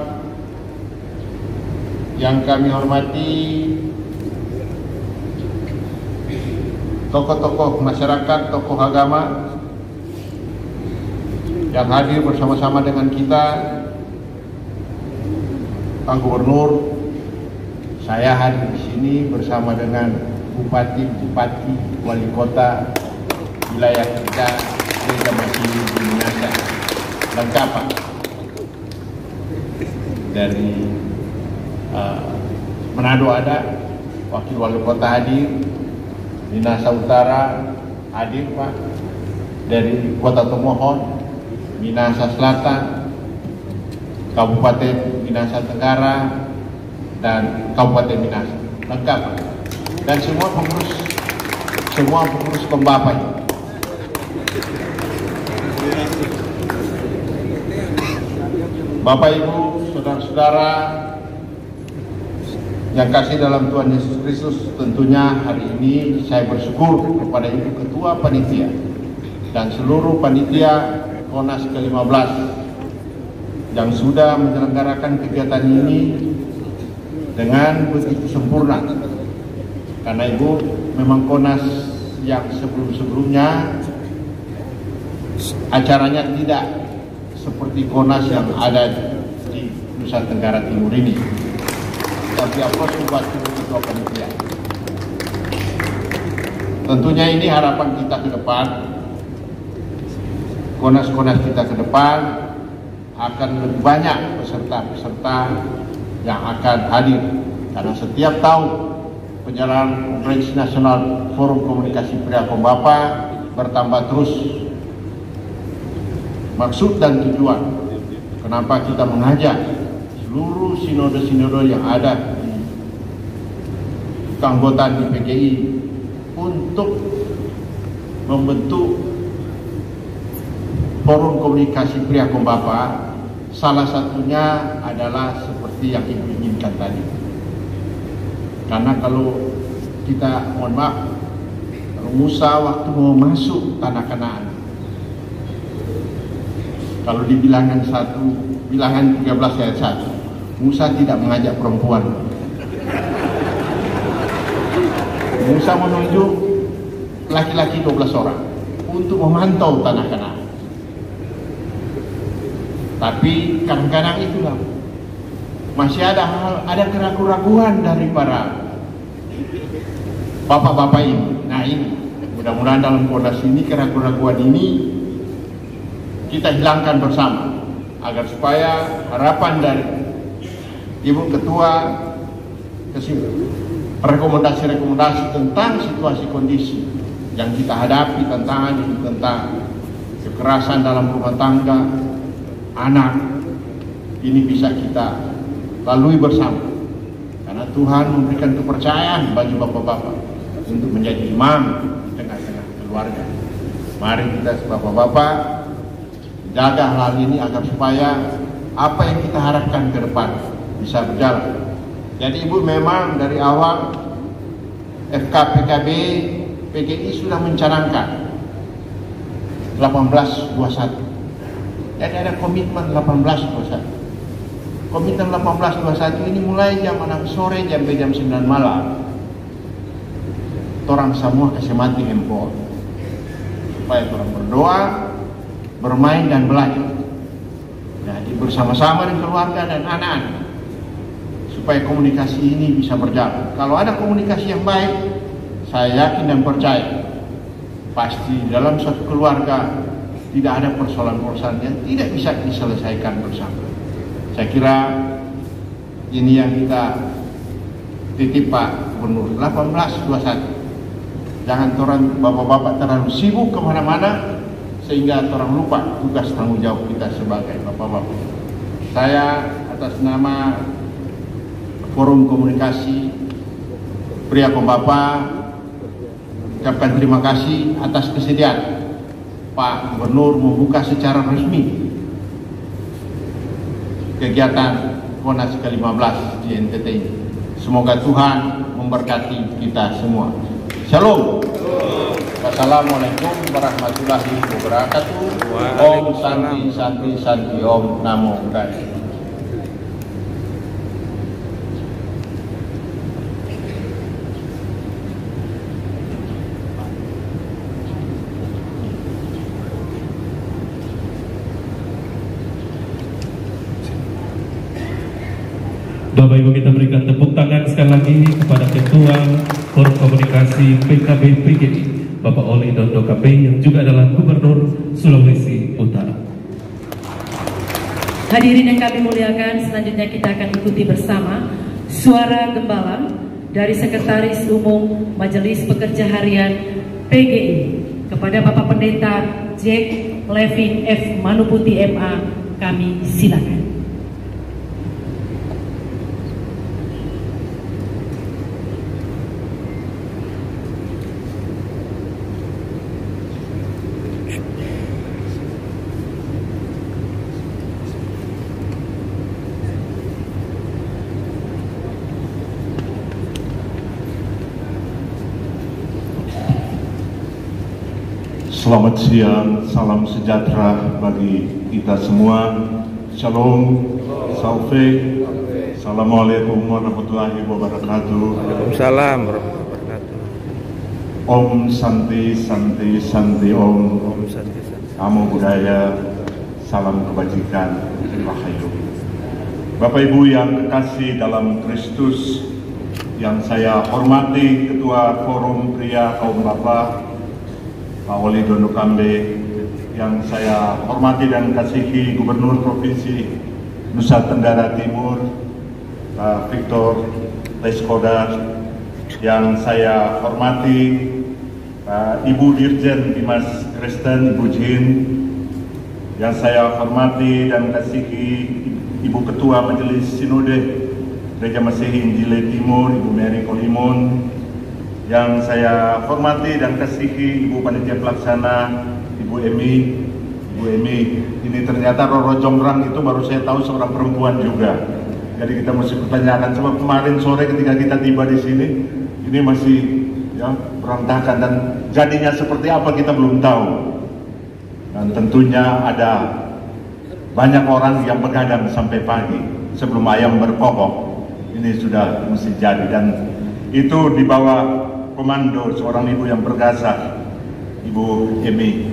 yang kami hormati tokoh-tokoh masyarakat, tokoh agama yang hadir bersama-sama dengan kita, Pak Gubernur, saya hadir di sini bersama dengan bupati, wali kota wilayah kita, Gereja Masjid di Minasa, lengkap dari Manado ada, wakil wali kota hadir, Minasa Utara hadir Pak, dari Kota Tomohon, Minasa Selatan, Kabupaten Minasa Tenggara, dan Kabupaten Minasa, lengkap. Dan semua pengurus Kombapa. Bapak Ibu, saudara-saudara yang kasih dalam Tuhan Yesus Kristus, tentunya hari ini saya bersyukur kepada Ibu Ketua Panitia dan seluruh panitia KONAS ke-15 yang sudah menyelenggarakan kegiatan ini dengan begitu sempurna. Karena Ibu memang KONAS yang sebelum-sebelumnya acaranya tidak seperti KONAS yang ada di Nusa Tenggara Timur ini. Tapi aplaus buat Ketua Panitia. Tentunya ini harapan kita ke depan. KONAS-KONAS kita ke depan akan lebih banyak peserta-peserta yang akan hadir. Karena setiap tahun penyelenggaraan Konferensi Nasional Forum Komunikasi Pria Kombapa bertambah terus. Maksud dan tujuan kenapa kita mengajak seluruh sinode-sinode yang ada di keanggotaan di PGI untuk membentuk Forum Komunikasi Pria Kombapa, salah satunya adalah seperti yang Ibu inginkan tadi. Karena kalau kita, mohon maaf, kalau Musa waktu mau masuk tanah Kanaan, kalau di bilangan 13 ayat 1, Musa tidak mengajak perempuan. Musa menunjuk laki-laki 12 orang untuk memantau tanah Kanaan. Tapi kadang-kadang itulah masih ada keraguan-keraguan dari para bapak-bapak ini. Nah ini, mudah-mudahan dalam KONAS ini keraguan-keraguan ini kita hilangkan bersama, agar supaya harapan dari Ibu Ketua rekomendasi-rekomendasi tentang situasi kondisi yang kita hadapi, tentang kekerasan dalam rumah tangga, anak, ini bisa kita lalui bersama. Karena Tuhan memberikan kepercayaan bagi bapak-bapak untuk menjadi imam di tengah-tengah keluarga. Mari kita bapak-bapak jaga hal ini agar supaya apa yang kita harapkan ke depan bisa berjalan. Jadi Ibu memang dari awal FKPKB PGI sudah mencanangkan 1821. Jadi ada komitmen 1821. Komitmen 1821 ini mulai jam 6 sore sampai jam 9 malam. Orang semua kasih mati handphone supaya orang berdoa, bermain dan belajar. Jadi bersama-sama dengan keluarga dan anak-anak supaya komunikasi ini bisa berjalan. Kalau ada komunikasi yang baik, saya yakin dan percaya pasti dalam suatu keluarga tidak ada persoalan-persoalan yang tidak bisa diselesaikan bersama. Saya kira ini yang kita titip Pak Gubernur 1821. Jangan orang bapak-bapak terlalu sibuk kemana-mana sehingga orang lupa tugas tanggung jawab kita sebagai bapak-bapak. Saya atas nama Forum Komunikasi Pria Kombapa ucapkan terima kasih atas kesediaan Pak Gubernur membuka secara resmi kegiatan KONAS ke-15 di NTT ini. Semoga Tuhan memberkati kita semua. Shalom. Wassalamualaikum warahmatullahi wabarakatuh. Om Santi Santi Santi Om Namo Buddhaya. Bapak Ibu, kita berikan tepuk tangan sekali lagi kepada Ketua Forum Komunikasi PKB PGI, Bapak Oli Dondo KP, yang juga adalah Gubernur Sulawesi Utara. Hadirin yang kami muliakan, selanjutnya kita akan ikuti bersama suara gembala dari Sekretaris Umum Majelis Pekerja Harian PGI kepada Bapak Pendeta Jack Levin F. Manuputi MA. Kami silakan. Selamat siang, salam sejahtera bagi kita semua. Shalom, Saufe, Assalamualaikum warahmatullahi wabarakatuh. Waalaikumsalam warahmatullahi wabarakatuh. Om Santi Santi Santi Om. Om Santi Santi. Namo Buddhaya, salam kebajikan, rahayu. Bapak Ibu yang kekasih dalam Kristus, yang saya hormati Ketua Forum Pria Kaum Bapa Pak Oli Dondo Kambe, yang saya hormati dan kasihi Gubernur Provinsi Nusa Tenggara Timur Pak Victor Leskoda, yang saya hormati Pak Ibu Dirjen Dimas Kristen Ibu Jin, yang saya hormati dan kasihi Ibu Ketua Majelis Sinode Gereja Masehi Injil Timur Ibu Mary Kolimon, yang saya hormati dan kasihi Ibu Panitia Pelaksana Ibu Emi. Ibu Emi, ini ternyata Roro Jonggrang itu baru saya tahu seorang perempuan juga. Jadi kita mesti pertanyakan, sebab kemarin sore ketika kita tiba di sini, ini masih ya berantakan, dan jadinya seperti apa kita belum tahu. Dan tentunya ada banyak orang yang begadang sampai pagi sebelum ayam berkokok. Ini sudah mesti jadi, dan itu di bawah komando seorang ibu yang perkasa, Ibu Emi.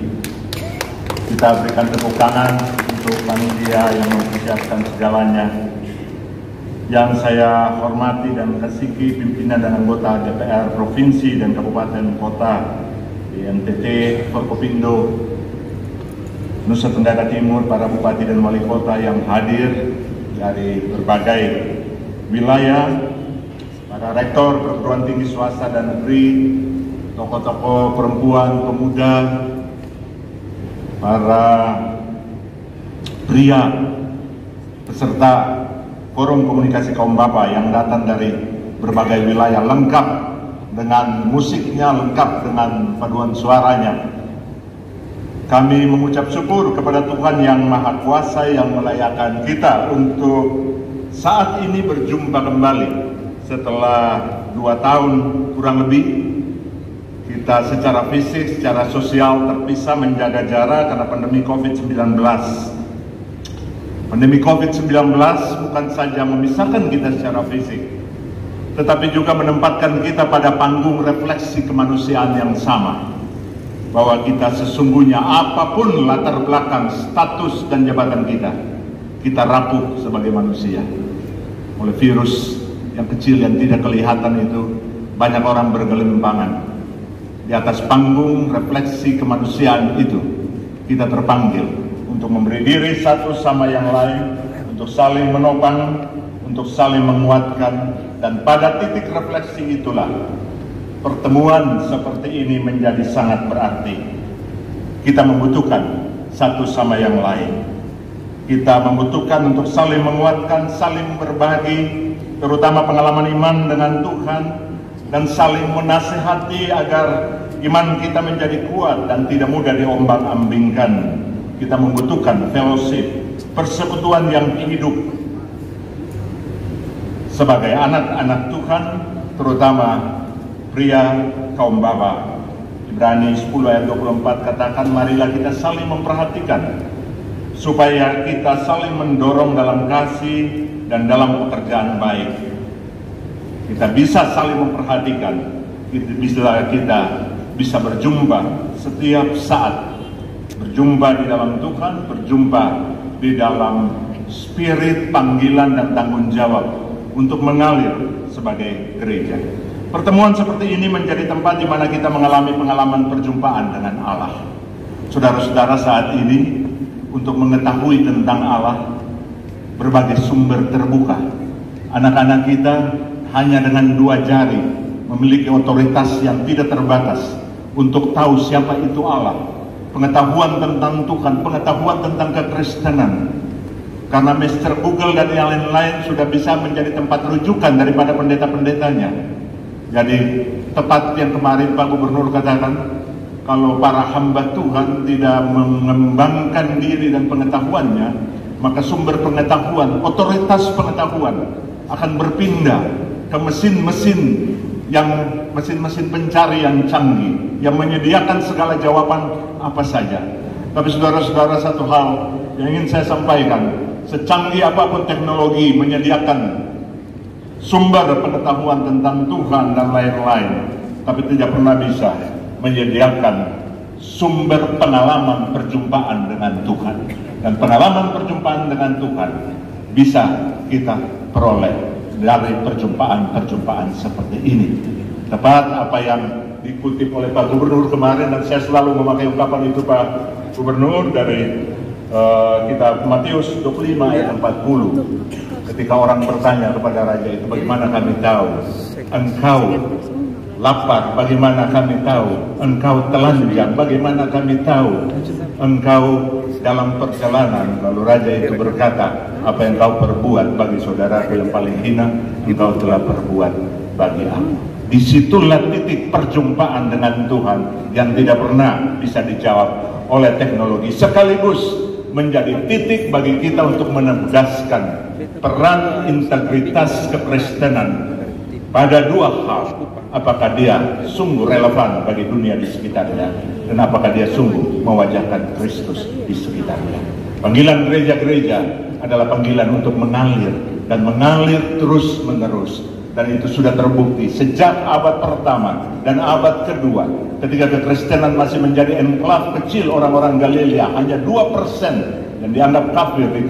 Kita berikan tepuk tangan untuk panitia yang mempersiapkan segalanya. Yang saya hormati dan kasihi pimpinan dan anggota DPR Provinsi dan Kabupaten Kota di NTT, Forkopindo, Nusa Tenggara Timur, para bupati dan wali kota yang hadir dari berbagai wilayah, para rektor perguruan tinggi swasta dan negeri, tokoh-tokoh perempuan, pemuda, para pria, peserta Forum Komunikasi Kaum Bapa yang datang dari berbagai wilayah, lengkap dengan musiknya, lengkap dengan paduan suaranya. Kami mengucap syukur kepada Tuhan Yang Maha Kuasa yang melayakan kita untuk saat ini berjumpa kembali. Setelah 2 tahun kurang lebih, kita secara fisik, secara sosial terpisah, menjaga jarak karena pandemi COVID-19. Pandemi COVID-19 bukan saja memisahkan kita secara fisik, tetapi juga menempatkan kita pada panggung refleksi kemanusiaan yang sama. Bahwa kita sesungguhnya apapun latar belakang, status dan jabatan kita rapuh sebagai manusia. Oleh virus yang kecil yang tidak kelihatan itu, banyak orang bergelimpangan. Di atas panggung refleksi kemanusiaan itu, kita terpanggil untuk memberi diri satu sama yang lain, untuk saling menopang, untuk saling menguatkan, dan pada titik refleksi itulah pertemuan seperti ini menjadi sangat berarti. Kita membutuhkan satu sama yang lain. Kita membutuhkan untuk saling menguatkan, saling berbagi, terutama pengalaman iman dengan Tuhan, dan saling menasihati agar iman kita menjadi kuat dan tidak mudah diombang-ambingkan. Kita membutuhkan fellowship, persekutuan yang hidup sebagai anak-anak Tuhan, terutama pria kaum bapa. Ibrani 10 ayat 24 katakan, marilah kita saling memperhatikan supaya kita saling mendorong dalam kasih dan dalam pekerjaan baik. Kita bisa saling memperhatikan, kita bisa berjumpa setiap saat, berjumpa di dalam Tuhan, berjumpa di dalam spirit panggilan dan tanggung jawab untuk mengalir sebagai gereja. Pertemuan seperti ini menjadi tempat di mana kita mengalami pengalaman perjumpaan dengan Allah. Saudara-saudara, saat ini untuk mengetahui tentang Allah, berbagai sumber terbuka. Anak-anak kita hanya dengan 2 jari memiliki otoritas yang tidak terbatas untuk tahu siapa itu Allah, pengetahuan tentang Tuhan, pengetahuan tentang kekristenan. Karena Mr. Google dan yang lain-lain sudah bisa menjadi tempat rujukan daripada pendeta-pendetanya. Jadi tepat yang kemarin Pak Gubernur katakan, kalau para hamba Tuhan tidak mengembangkan diri dan pengetahuannya, maka sumber pengetahuan, otoritas pengetahuan akan berpindah ke mesin-mesin pencari yang canggih, yang menyediakan segala jawaban apa saja. Tapi saudara-saudara, satu hal yang ingin saya sampaikan, secanggih apapun teknologi menyediakan sumber pengetahuan tentang Tuhan dan lain-lain, tapi tidak pernah bisa menyediakan sumber pengalaman perjumpaan dengan Tuhan. Dan pengalaman perjumpaan dengan Tuhan bisa kita peroleh dari perjumpaan-perjumpaan seperti ini. Tepat apa yang dikutip oleh Pak Gubernur kemarin, dan saya selalu memakai ungkapan itu Pak Gubernur, dari kitab Matius 25 ayat 40. Ketika orang bertanya kepada raja itu, bagaimana kami tahu engkau lapar, bagaimana kami tahu engkau telanjang, bagaimana kami tahu engkau dalam perjalanan. Lalu raja itu berkata, apa yang kau perbuat bagi saudaraku yang paling hina, engkau telah perbuat bagi aku. Disitulah titik perjumpaan dengan Tuhan yang tidak pernah bisa dijawab oleh teknologi, sekaligus menjadi titik bagi kita untuk menegaskan peran integritas kekristenan pada 2 hal. Apakah dia sungguh relevan bagi dunia di sekitarnya, dan apakah dia sungguh mewajahkan Kristus di sekitarnya. Panggilan gereja-gereja adalah panggilan untuk mengalir, dan mengalir terus-menerus. Dan itu sudah terbukti sejak abad pertama dan abad kedua, ketika kekristenan masih menjadi enklav kecil orang-orang Galilea, hanya 2% yang dianggap kafir di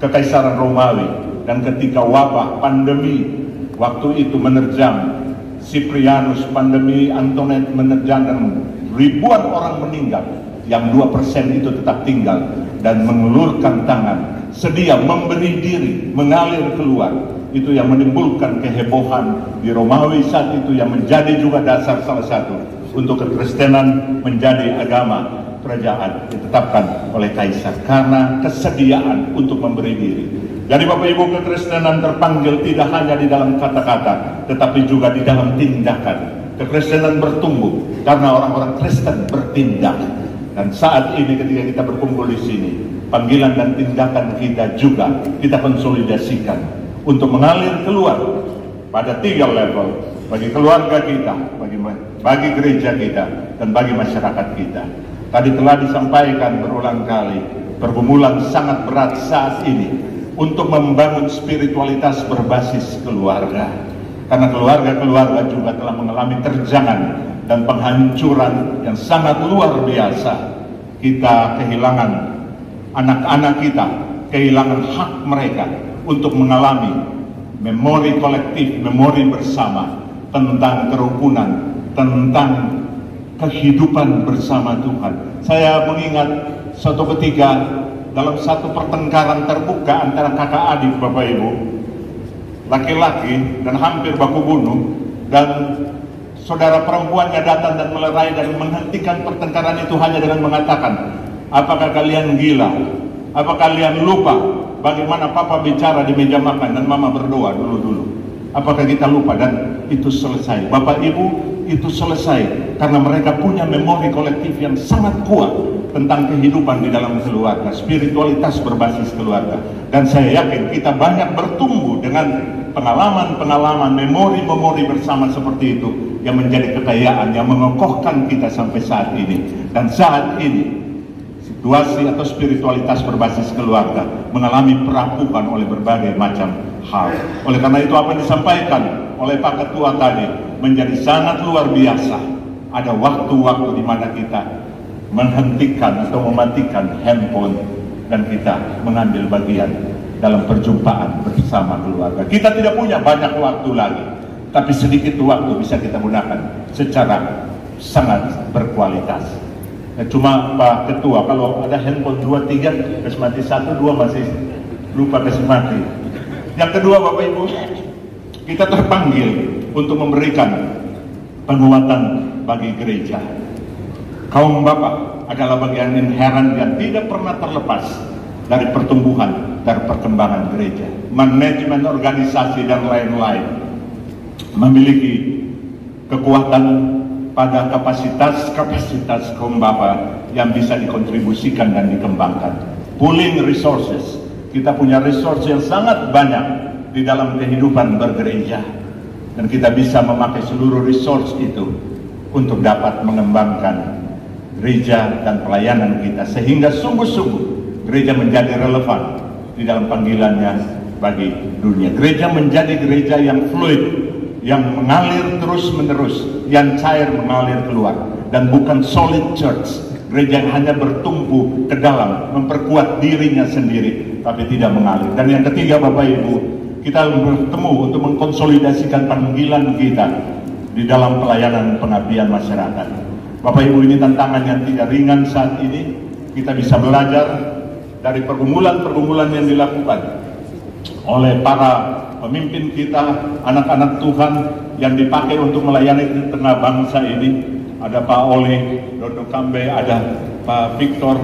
Kekaisaran Romawi. Dan ketika wabah pandemi waktu itu menerjang, Cyprianus, pandemi Antoinette menerjang, dan ribuan orang meninggal, yang 2% itu tetap tinggal dan mengulurkan tangan, sedia memberi diri, mengalir keluar. Itu yang menimbulkan kehebohan di Romawi saat itu, yang menjadi juga dasar salah satu untuk kekristenan menjadi agama kerajaan ditetapkan oleh kaisar, karena kesediaan untuk memberi diri. Jadi Bapak Ibu, kekristenan terpanggil tidak hanya di dalam kata-kata, tetapi juga di dalam tindakan. Kekristenan bertumbuh karena orang-orang Kristen bertindak. Dan saat ini ketika kita berkumpul di sini, panggilan dan tindakan kita juga kita konsolidasikan untuk mengalir keluar pada 3 level, bagi keluarga kita, bagi gereja kita, dan bagi masyarakat kita. Tadi telah disampaikan berulang kali, pergumulan sangat berat saat ini untuk membangun spiritualitas berbasis keluarga. Karena keluarga-keluarga juga telah mengalami terjangan dan penghancuran yang sangat luar biasa. Kita kehilangan anak-anak kita, kehilangan hak mereka untuk mengalami memori kolektif, memori bersama tentang kerukunan, tentang kehidupan bersama Tuhan. Saya mengingat suatu ketika dalam satu pertengkaran terbuka antara kakak adik, Bapak Ibu, laki-laki, dan hampir baku bunuh, dan saudara perempuannya datang dan melerai dan menghentikan pertengkaran itu hanya dengan mengatakan, apakah kalian gila? Apa kalian lupa bagaimana papa bicara di meja makan dan mama berdoa dulu-dulu? Apakah kita lupa? Dan itu selesai. Bapak Ibu, itu selesai karena mereka punya memori kolektif yang sangat kuat tentang kehidupan di dalam keluarga, spiritualitas berbasis keluarga. Dan saya yakin kita banyak bertumbuh dengan pengalaman-pengalaman, memori-memori bersama seperti itu yang menjadi kekayaan yang mengokohkan kita sampai saat ini. Dan saat ini situasi atau spiritualitas berbasis keluarga mengalami perapukan oleh berbagai macam hal. Oleh karena itu apa yang disampaikan oleh Pak Ketua tadi menjadi sangat luar biasa. Ada waktu-waktu di mana kita menghentikan atau mematikan handphone dan kita mengambil bagian dalam perjumpaan bersama keluarga. Kita tidak punya banyak waktu lagi, tapi sedikit waktu bisa kita gunakan secara sangat berkualitas. Cuma Pak Ketua, kalau ada handphone 2-3 kasih mati, 1-2 masih lupa kasih mati. Yang kedua, Bapak Ibu, kita terpanggil untuk memberikan penguatan bagi gereja. Kaum Bapak adalah bagian inheren yang tidak pernah terlepas dari pertumbuhan dan perkembangan gereja. Manajemen organisasi dan lain-lain memiliki kekuatan pada kapasitas kaum Bapak yang bisa dikontribusikan dan dikembangkan. Pooling resources, kita punya resource yang sangat banyak di dalam kehidupan bergereja, dan kita bisa memakai seluruh resource itu untuk dapat mengembangkan gereja dan pelayanan kita, sehingga sungguh-sungguh gereja menjadi relevan di dalam panggilannya bagi dunia. Gereja menjadi gereja yang fluid, yang mengalir terus-menerus, yang cair mengalir keluar, dan bukan solid church, gereja yang hanya bertumpu ke dalam, memperkuat dirinya sendiri, tapi tidak mengalir. Dan yang ketiga, Bapak Ibu, kita bertemu untuk mengkonsolidasikan panggilan kita di dalam pelayanan pengabdian masyarakat. Bapak Ibu, ini tantangan yang tidak ringan saat ini. Kita bisa belajar dari pergumulan-pergumulan yang dilakukan oleh para pemimpin kita, anak-anak Tuhan yang dipakai untuk melayani di tengah bangsa ini. Ada Pak Oli Dodo Kambe, ada Pak Victor,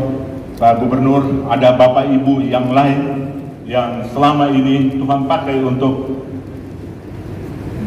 Pak Gubernur, ada Bapak Ibu yang lain yang selama ini Tuhan pakai untuk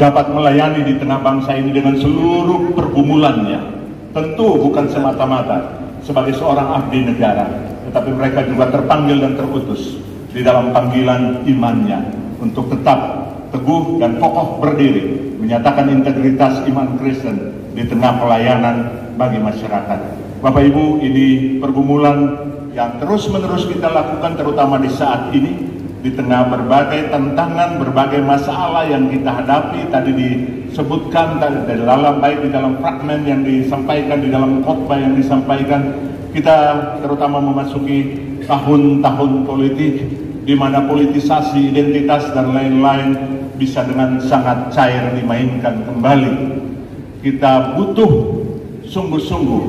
dapat melayani di tengah bangsa ini dengan seluruh pergumulannya. Tentu bukan semata-mata sebagai seorang abdi negara, tetapi mereka juga terpanggil dan terutus di dalam panggilan imannya untuk tetap teguh dan kokoh berdiri, menyatakan integritas iman Kristen di tengah pelayanan bagi masyarakat. Bapak Ibu, ini pergumulan yang terus-menerus kita lakukan, terutama di saat ini, di tengah berbagai tantangan, berbagai masalah yang kita hadapi. Tadi disebutkan dari dalam, baik di dalam fragmen yang disampaikan, di dalam khotbah yang disampaikan, kita terutama memasuki tahun-tahun politik, di mana politisasi identitas dan lain-lain bisa dengan sangat cair dimainkan kembali. Kita butuh sungguh-sungguh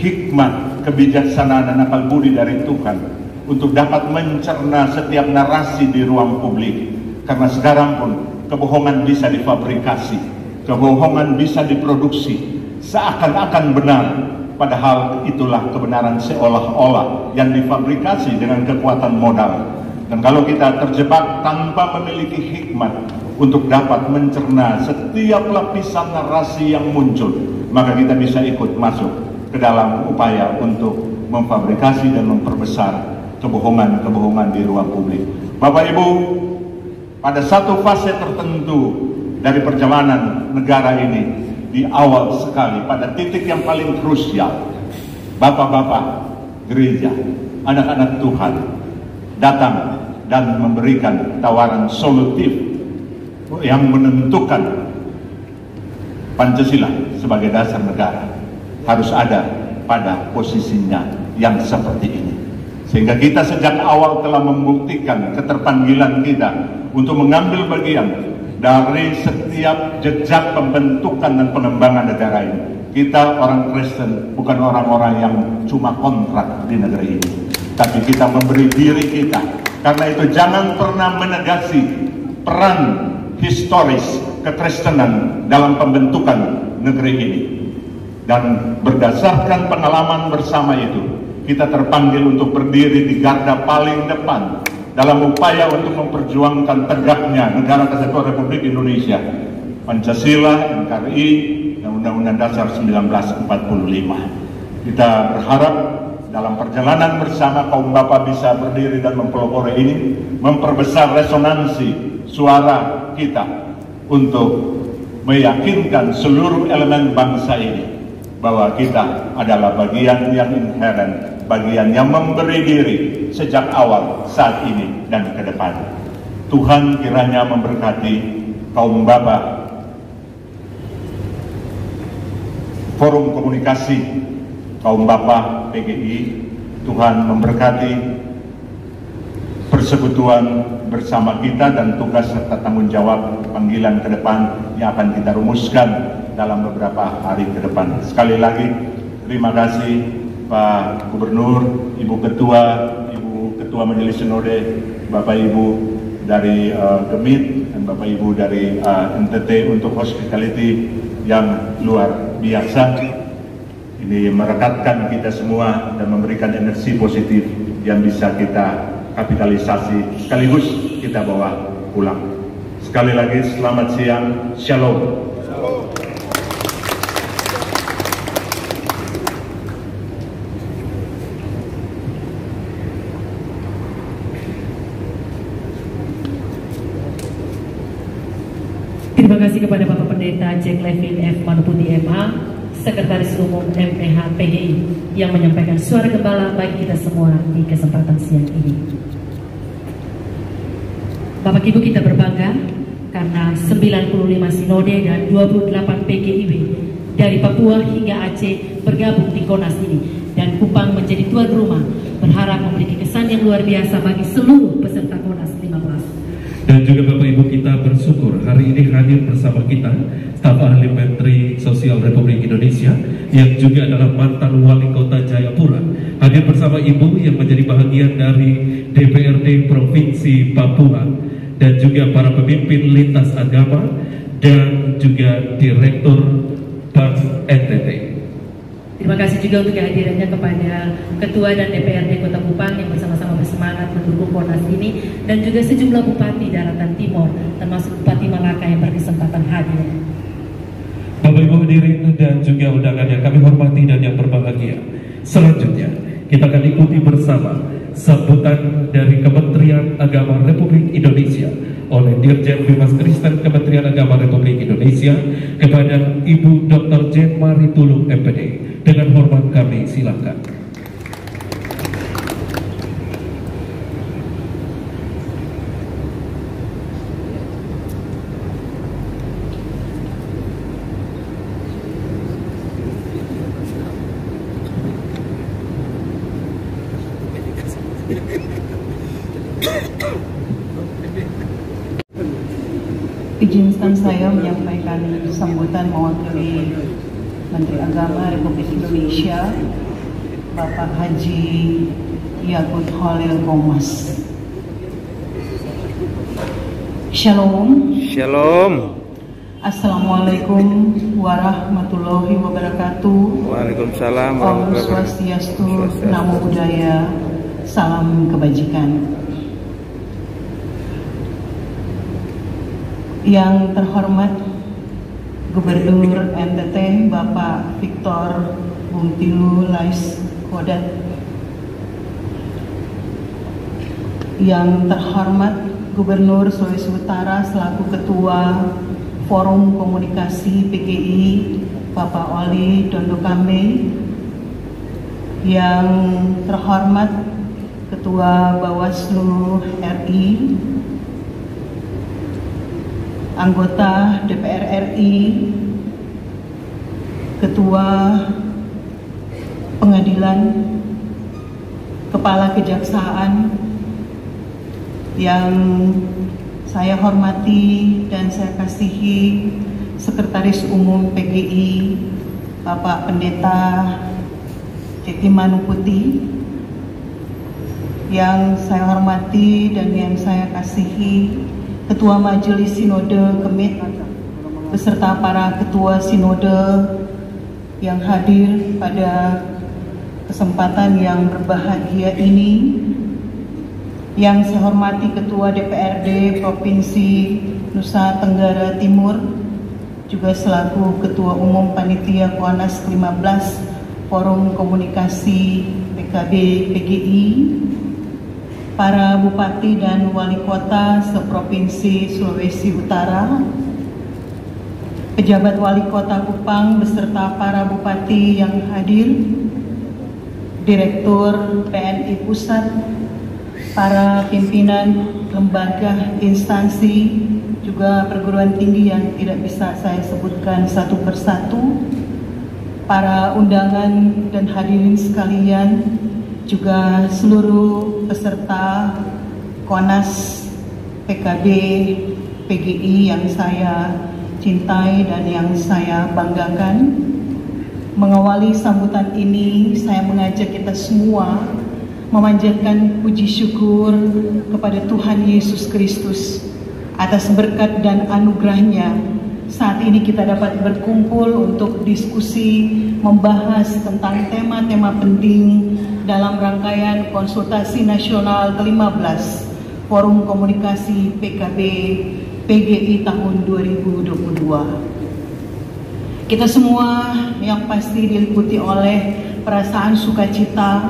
hikmat, kebijaksanaan dan akal budi dari Tuhan untuk dapat mencerna setiap narasi di ruang publik. Karena sekarang pun kebohongan bisa difabrikasi, kebohongan bisa diproduksi seakan-akan benar, padahal itulah kebenaran seolah-olah yang difabrikasi dengan kekuatan modal. Dan kalau kita terjebak tanpa memiliki hikmat untuk dapat mencerna setiap lapisan narasi yang muncul, maka kita bisa ikut masuk ke dalam upaya untuk memfabrikasi dan memperbesar kebohongan-kebohongan di ruang publik. Bapak Ibu, pada satu fase tertentu dari perjalanan negara ini, di awal sekali, pada titik yang paling krusial, bapak-bapak gereja, anak-anak Tuhan datang dan memberikan tawaran solutif yang menentukan Pancasila sebagai dasar negara harus ada pada posisinya yang seperti ini. Sehingga kita sejak awal telah membuktikan keterpanggilan kita untuk mengambil bagian dari setiap jejak pembentukan dan pengembangan negara ini. Kita orang Kristen bukan orang-orang yang cuma kontrak di negeri ini, tapi kita memberi diri kita. Karena itu jangan pernah menegasi peran historis kekristenan dalam pembentukan negeri ini. Dan berdasarkan pengalaman bersama itu, kita terpanggil untuk berdiri di garda paling depan dalam upaya untuk memperjuangkan tegaknya Negara Kesatuan Republik Indonesia, Pancasila, NKRI, dan Undang-Undang Dasar 1945. Kita berharap dalam perjalanan bersama kaum Bapak bisa berdiri dan mempelopori ini, memperbesar resonansi suara kita untuk meyakinkan seluruh elemen bangsa ini bahwa kita adalah bagian yang inheren, bagian yang memberi diri sejak awal, saat ini, dan ke depan. Tuhan kiranya memberkati kaum Bapak, Forum Komunikasi Kaum Bapak PGI. Tuhan memberkati persekutuan bersama kita dan tugas serta tanggung jawab panggilan ke depan yang akan kita rumuskan dalam beberapa hari ke depan. Sekali lagi, terima kasih Pak Gubernur, Ibu Ketua Majelis Sinode, Bapak Ibu dari Gemit dan Bapak Ibu dari NTT untuk hospitality yang luar biasa. Ini merekatkan kita semua dan memberikan energi positif yang bisa kita kapitalisasi sekaligus kita bawa pulang. Sekali lagi selamat siang, shalom. Terima kasih kepada Bapak Pendeta Jack Levin F. Manuputi MA, Sekretaris Umum MPH PGI, yang menyampaikan suara gembala bagi kita semua di kesempatan siang ini. Bapak Ibu, kita berbangga karena 95 sinode dan 28 PGIW dari Papua hingga Aceh bergabung di KONAS ini, dan Kupang menjadi tuan rumah, berharap memiliki kesan yang luar biasa bagi seluruh peserta KONAS 15. Dan juga Bapak Ibu, kita bersyukur hari ini hadir bersama kita staf ahli Menteri Sosial Republik Indonesia yang juga adalah mantan Wali Kota Jayapura, hadir bersama Ibu yang menjadi bahagian dari DPRD Provinsi Papua, dan juga para pemimpin lintas agama dan juga Direktur Bank NTT. Terima kasih juga untuk kehadirannya kepada Ketua dan DPRD Kota Kupang yang bersama-sama bersemangat mendukung KONAS ini, dan juga sejumlah Bupati Daratan Timur, termasuk Bupati Malaka yang berkesempatan hadir. Bapak Ibu hadirin dan juga undangan yang kami hormati dan yang berbahagia, selanjutnya kita akan ikuti bersama sambutan dari Kementerian Agama Republik Indonesia oleh Dirjen Bimas Kristen Kementerian Agama Republik Indonesia kepada Ibu Dr. Jen Maritulung MPD. Dengan hormat kami silakan. Izinkan saya menyampaikan sambutan mewakili Menteri Agama Republik Indonesia, Bapak Haji Yakut Holil Komas. Shalom. Shalom. Assalamualaikum warahmatullahi wabarakatuh. Waalaikumsalam Om warahmatullahi Swastiastu, wabarakatuh. Namo Buddhaya, salam kebajikan. Yang terhormat Gubernur NTT Bapak Victor Bungtilu Lais Kodat, yang terhormat Gubernur Sulawesi Utara selaku Ketua Forum Komunikasi PGI Bapak Wali Dondo Kambe, yang terhormat Ketua Bawaslu RI, anggota DPR RI, Ketua Pengadilan, Kepala Kejaksaan, yang saya hormati dan saya kasihi Sekretaris Umum PGI Bapak Pendeta Ceki Manuputi, yang saya hormati dan yang saya kasihi Ketua Majelis Sinode Gemit beserta para Ketua Sinode yang hadir pada kesempatan yang berbahagia ini, yang saya hormati Ketua DPRD Provinsi Nusa Tenggara Timur, juga selaku Ketua Umum Panitia KONAS 15 Forum Komunikasi PKB PGI, para Bupati dan Wali Kota seprovinsi Sulawesi Utara, pejabat Wali Kota Kupang beserta para Bupati yang hadir, Direktur PNI Pusat, para pimpinan lembaga, instansi, juga perguruan tinggi yang tidak bisa saya sebutkan satu persatu, para undangan dan hadirin sekalian, juga seluruh peserta Konas PKB PGI yang saya cintai dan yang saya banggakan. Mengawali sambutan ini, saya mengajak kita semua memanjatkan puji syukur kepada Tuhan Yesus Kristus atas berkat dan anugerahnya. Saat ini kita dapat berkumpul untuk diskusi membahas tentang tema-tema penting dalam rangkaian konsultasi nasional ke-15 Forum Komunikasi PKB PGI tahun 2022. Kita semua yang pasti diliputi oleh perasaan sukacita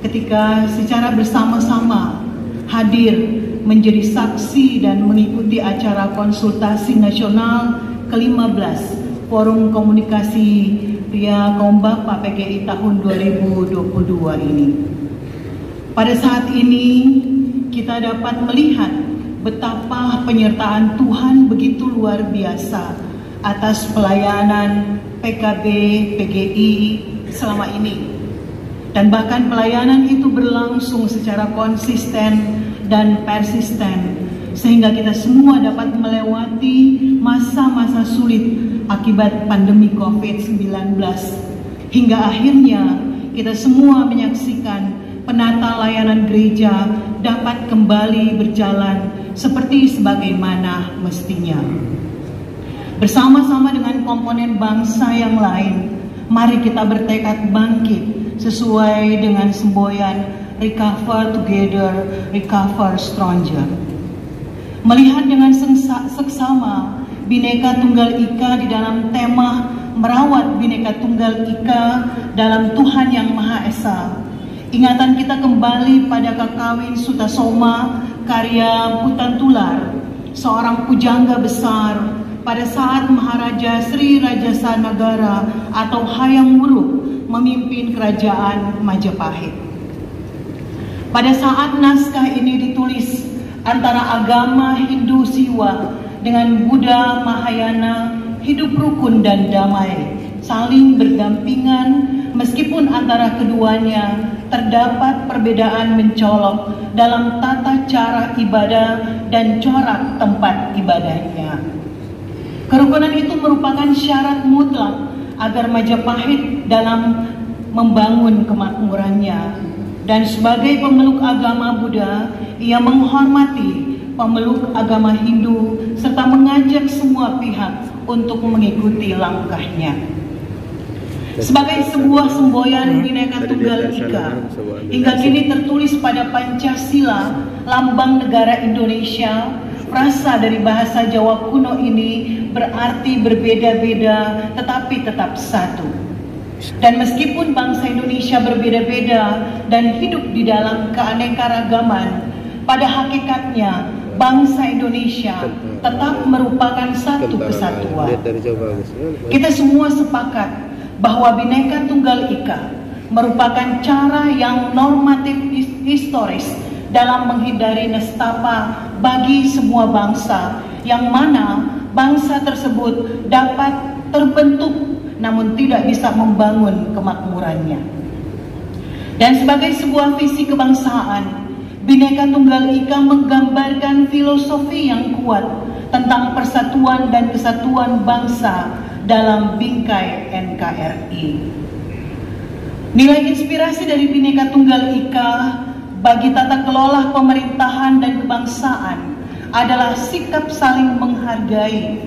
ketika secara bersama-sama hadir menjadi saksi dan mengikuti acara konsultasi nasional ke-15 Forum Komunikasi Pria Kaum Bapa PGI tahun 2022 ini. Pada saat ini kita dapat melihat betapa penyertaan Tuhan begitu luar biasa atas pelayanan PKB PGI selama ini. Dan bahkan pelayanan itu berlangsung secara konsisten dan persisten, sehingga kita semua dapat melewati masa-masa sulit akibat pandemi COVID-19. Hingga akhirnya kita semua menyaksikan penata layanan gereja dapat kembali berjalan seperti sebagaimana mestinya. Bersama-sama dengan komponen bangsa yang lain, mari kita bertekad bangkit sesuai dengan semboyan Recover Together, Recover Stronger. Melihat dengan seksama Bhinneka Tunggal Ika di dalam tema merawat Bhinneka Tunggal Ika dalam Tuhan Yang Maha Esa. Ingatan kita kembali pada Kakawin Sutasoma karya Putan Tular, seorang pujangga besar pada saat Maharaja Sri Rajasa Nagara atau Hayam Wuruk memimpin kerajaan Majapahit. Pada saat naskah ini ditulis antara agama Hindu Siwa dengan Buddha Mahayana hidup rukun dan damai, saling berdampingan meskipun antara keduanya terdapat perbedaan mencolok dalam tata cara ibadah dan corak tempat ibadahnya. Kerukunan itu merupakan syarat mutlak agar Majapahit dalam membangun kemakmurannya. Dan sebagai pemeluk agama Buddha, ia menghormati pemeluk agama Hindu serta mengajak semua pihak untuk mengikuti langkahnya. Sebagai sebuah semboyan Bhinneka Tunggal Ika, hingga kini tertulis pada Pancasila, lambang negara Indonesia. Frasa dari bahasa Jawa kuno ini berarti berbeda-beda tetapi tetap satu. Dan meskipun bangsa Indonesia berbeda-beda dan hidup di dalam keanekaragaman, pada hakikatnya bangsa Indonesia tetap merupakan satu kesatuan. Kita semua sepakat bahwa Bhinneka Tunggal Ika merupakan cara yang normatif historis dalam menghindari nestapa bagi semua bangsa, yang mana bangsa tersebut dapat terbentuk namun tidak bisa membangun kemakmurannya. Dan sebagai sebuah visi kebangsaan, Bhinneka Tunggal Ika menggambarkan filosofi yang kuat tentang persatuan dan kesatuan bangsa dalam bingkai NKRI. Nilai inspirasi dari Bhinneka Tunggal Ika bagi tata kelola pemerintahan dan kebangsaan adalah sikap saling menghargai,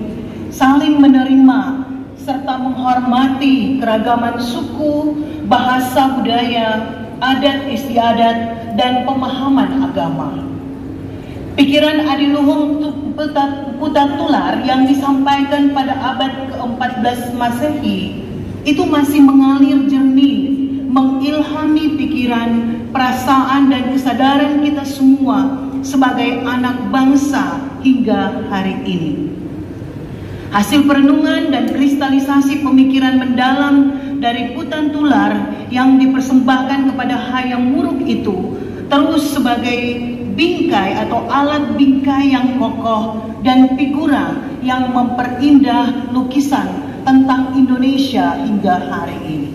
saling menerima, serta menghormati keragaman suku, bahasa, budaya, adat istiadat, dan pemahaman agama. Pikiran Adiluhung Putan Tular yang disampaikan pada abad ke-14 Masehi itu masih mengalir jernih, mengilhami pikiran, perasaan, dan kesadaran kita semua sebagai anak bangsa hingga hari ini. Hasil perenungan dan kristalisasi pemikiran mendalam dari Putan Tular yang dipersembahkan kepada Hayam Wuruk itu terus sebagai bingkai atau alat bingkai yang kokoh dan figura yang memperindah lukisan tentang Indonesia hingga hari ini.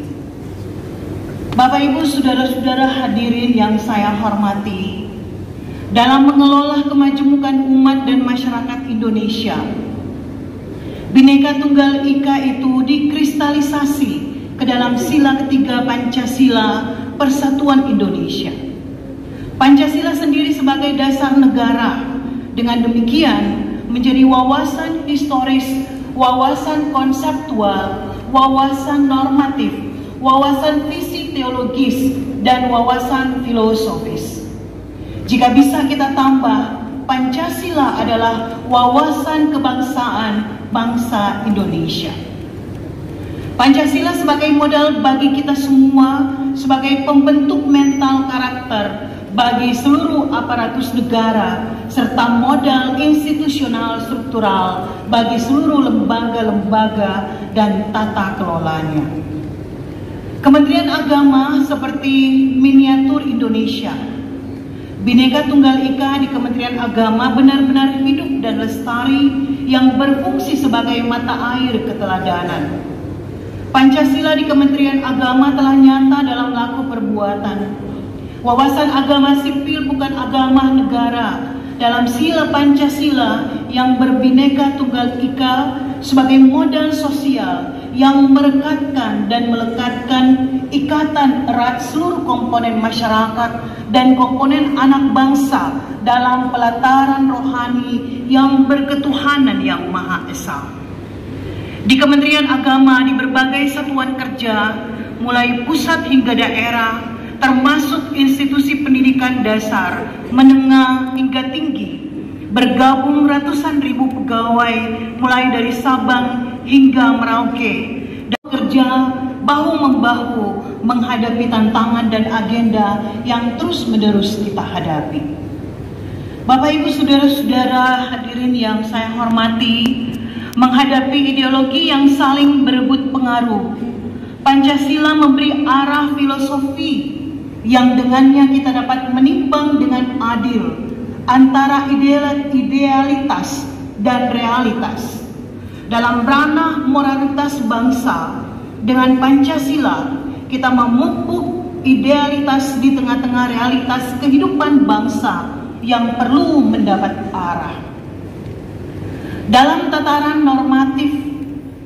Bapak Ibu, saudara-saudara hadirin yang saya hormati, dalam mengelola kemajemukan umat dan masyarakat Indonesia. Bhinneka Tunggal Ika itu dikristalisasi ke dalam sila ketiga Pancasila Persatuan Indonesia. Pancasila sendiri sebagai dasar negara, dengan demikian menjadi wawasan historis, wawasan konseptual, wawasan normatif, wawasan visi teologis, dan wawasan filosofis. Jika bisa kita tambah, Pancasila adalah wawasan kebangsaan bangsa Indonesia. Pancasila sebagai modal bagi kita semua, sebagai pembentuk mental karakter bagi seluruh aparatus negara, serta modal institusional struktural bagi seluruh lembaga-lembaga dan tata kelolanya. Kementerian Agama seperti miniatur Indonesia. Bhinneka Tunggal Ika di Kementerian Agama benar-benar hidup dan lestari yang berfungsi sebagai mata air keteladanan. Pancasila di Kementerian Agama telah nyata dalam laku perbuatan. Wawasan agama sipil bukan agama negara dalam sila Pancasila yang berbhinneka tunggal ika sebagai modal sosial yang merekatkan dan melekatkan ikatan erat seluruh komponen masyarakat dan komponen anak bangsa dalam pelataran rohani yang berketuhanan yang Maha Esa. Di Kementerian Agama, di berbagai satuan kerja, mulai pusat hingga daerah, termasuk institusi pendidikan dasar, menengah hingga tinggi, bergabung ratusan ribu pegawai mulai dari Sabang hingga Merauke, dan bekerja bahu-membahu menghadapi tantangan dan agenda yang terus-menerus kita hadapi. Bapak Ibu saudara-saudara hadirin yang saya hormati, menghadapi ideologi yang saling berebut pengaruh, Pancasila memberi arah filosofi yang dengannya kita dapat menimbang dengan adil antara idealitas dan realitas. Dalam ranah moralitas bangsa, dengan Pancasila kita memupuk idealitas di tengah-tengah realitas kehidupan bangsa yang perlu mendapat arah. Dalam tataran normatif,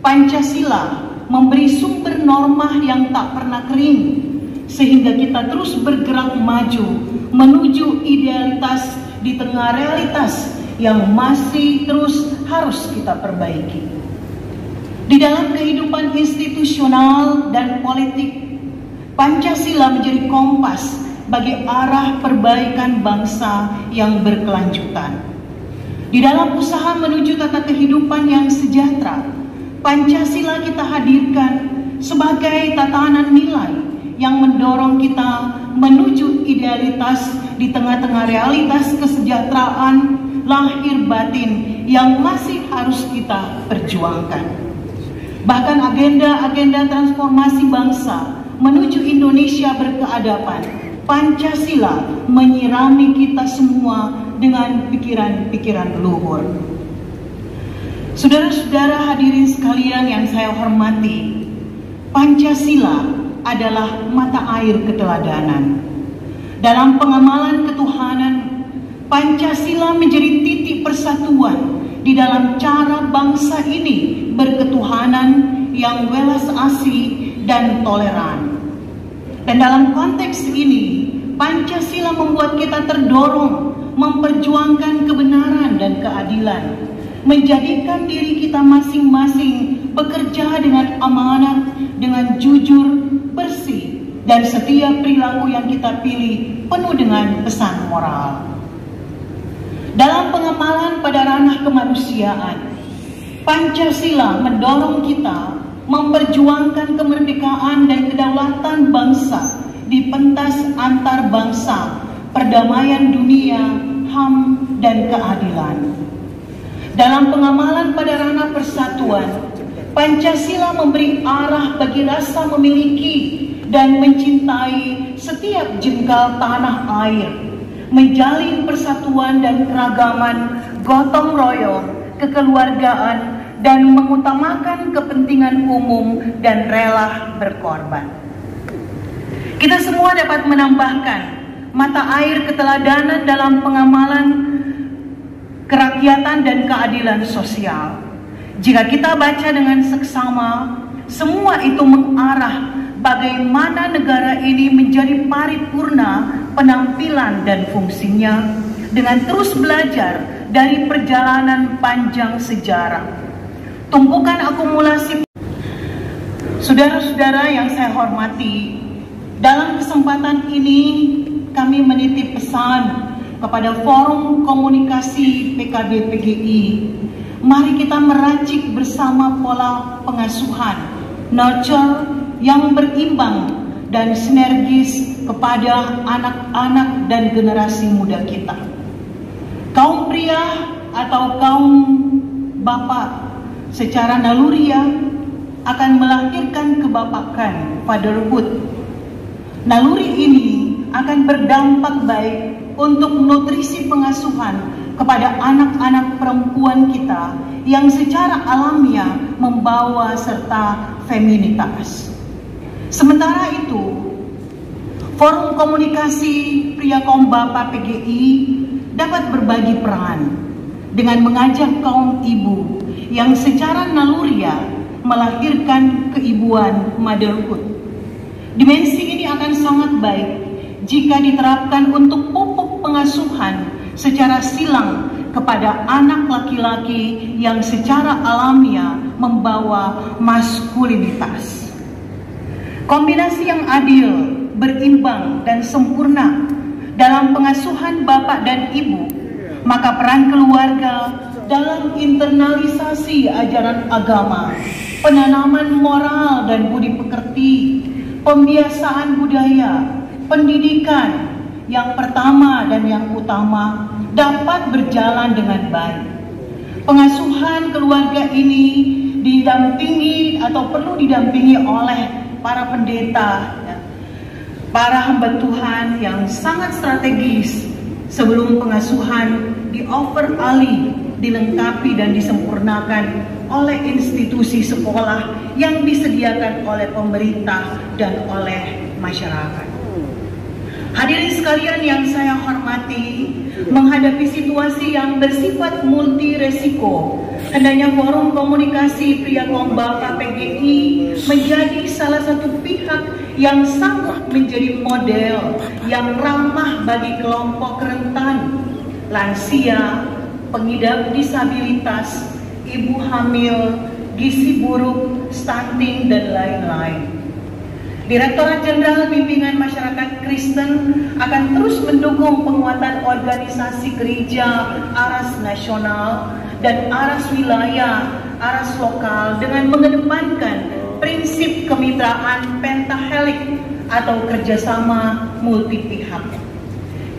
Pancasila memberi sumber norma yang tak pernah kering, sehingga kita terus bergerak maju menuju idealitas di tengah realitas yang masih terus harus kita perbaiki. Di dalam kehidupan institusional dan politik, Pancasila menjadi kompas bagi arah perbaikan bangsa yang berkelanjutan. Di dalam usaha menuju tata kehidupan yang sejahtera, Pancasila kita hadirkan sebagai tatanan nilai yang mendorong kita menuju idealitas di tengah-tengah realitas kesejahteraan lahir batin yang masih harus kita perjuangkan. Bahkan agenda-agenda transformasi bangsa menuju Indonesia berkeadaban, Pancasila menyirami kita semua dengan pikiran-pikiran luhur. Saudara-saudara hadirin sekalian yang saya hormati, Pancasila adalah mata air keteladanan. Dalam pengamalan ketuhanan, Pancasila menjadi titik persatuan di dalam cara bangsa ini berketuhanan yang welas asih dan toleran. Dan dalam konteks ini, Pancasila membuat kita terdorong memperjuangkan kebenaran dan keadilan, menjadikan diri kita masing-masing bekerja dengan amanat, dengan jujur, bersih, dan setiap perilaku yang kita pilih penuh dengan pesan moral. Dalam pengamalan pada ranah kemanusiaan, Pancasila mendorong kita memperjuangkan kemerdekaan dan kedaulatan bangsa di pentas antar bangsa, perdamaian dunia, HAM, dan keadilan. Dalam pengamalan pada ranah persatuan, Pancasila memberi arah bagi rasa memiliki dan mencintai setiap jengkal tanah air, menjalin persatuan dan keragaman, gotong royong, kekeluargaan, dan mengutamakan kepentingan umum dan rela berkorban. Kita semua dapat menambahkan mata air keteladanan dalam pengamalan kerakyatan dan keadilan sosial. Jika kita baca dengan seksama, semua itu mengarah bagaimana negara ini menjadi paripurna penampilan dan fungsinya dengan terus belajar dari perjalanan panjang sejarah. Tumpukan akumulasi. Saudara-saudara yang saya hormati, dalam kesempatan ini kami menitip pesan kepada Forum Komunikasi PKB PGI. Mari kita meracik bersama pola pengasuhan, nurture yang berimbang dan sinergis kepada anak-anak dan generasi muda kita. Kaum pria atau kaum bapak secara naluriah akan melahirkan kebapakan, fatherhood. Naluri ini akan berdampak baik untuk nutrisi pengasuhan kepada anak-anak perempuan kita yang secara alamiah membawa serta feminitas. Sementara itu, Forum Komunikasi Pria Kaum Bapa PGI dapat berbagi peran dengan mengajak kaum ibu yang secara naluriah melahirkan keibuan, motherhood. Dimensi ini akan sangat baik jika diterapkan untuk pupuk pengasuhan secara silang kepada anak laki-laki yang secara alamiah membawa maskulinitas. Kombinasi yang adil, berimbang, dan sempurna dalam pengasuhan bapak dan ibu, maka peran keluarga dalam internalisasi ajaran agama, penanaman moral dan budi pekerti, pembiasaan budaya, pendidikan yang pertama dan yang utama dapat berjalan dengan baik. Pengasuhan keluarga ini didampingi atau perlu didampingi oleh para pendeta, para hamba Tuhan yang sangat strategis sebelum pengasuhan di-overali, dilengkapi dan disempurnakan oleh institusi sekolah yang disediakan oleh pemerintah dan oleh masyarakat. Hadirin sekalian yang saya hormati, menghadapi situasi yang bersifat multi resiko, hendaknya Forum Komunikasi Pria Kaum Bapa PGI menjadi salah satu pihak yang sanggup menjadi model yang ramah bagi kelompok rentan, lansia, pengidap disabilitas, ibu hamil, gizi buruk, stunting, dan lain-lain. Direktorat Jenderal Bimbingan Masyarakat Kristen akan terus mendukung penguatan organisasi gereja aras nasional dan aras wilayah, aras lokal dengan mengedepankan prinsip kemitraan pentahelik atau kerjasama multi pihak.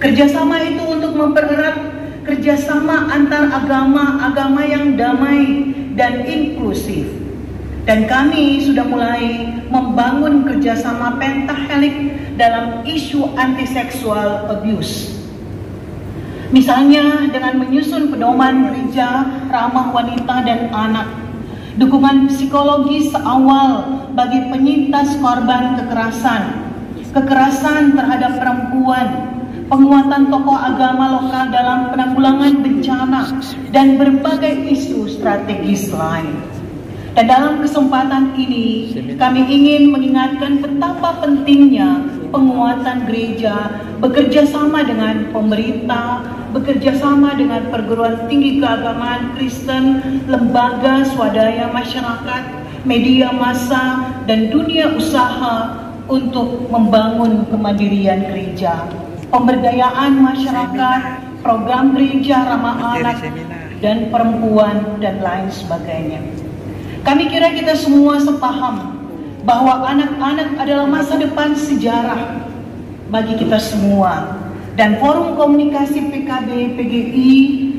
Kerjasama itu untuk mempererat kerjasama antar agama yang damai dan inklusif. Dan kami sudah mulai membangun kerjasama pentahelik dalam isu anti-sexual abuse. Misalnya dengan menyusun pedoman gereja ramah wanita dan anak, dukungan psikologis awal bagi penyintas korban kekerasan terhadap perempuan, penguatan tokoh agama lokal dalam penanggulangan bencana, dan berbagai isu strategis lain. Dan dalam kesempatan ini, kami ingin mengingatkan betapa pentingnya penguatan gereja bekerja sama dengan pemerintah, bekerja sama dengan perguruan tinggi keagamaan Kristen, lembaga swadaya masyarakat, media massa, dan dunia usaha untuk membangun kemandirian gereja, pemberdayaan masyarakat, program gereja ramah anak dan perempuan, dan lain sebagainya. Kami kira kita semua sepaham bahwa anak-anak adalah masa depan sejarah bagi kita semua, dan Forum Komunikasi PKB PGI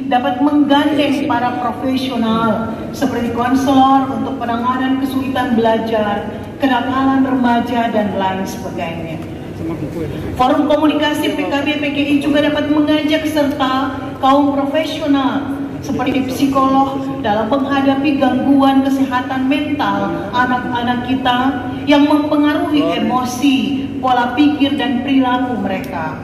dapat menggandeng para profesional seperti konselor untuk penanganan kesulitan belajar, kenakalan remaja, dan lain sebagainya. Forum Komunikasi PKB PGI juga dapat mengajak serta kaum profesional seperti psikolog dalam menghadapi gangguan kesehatan mental anak-anak kita yang mempengaruhi emosi, pola pikir, dan perilaku mereka.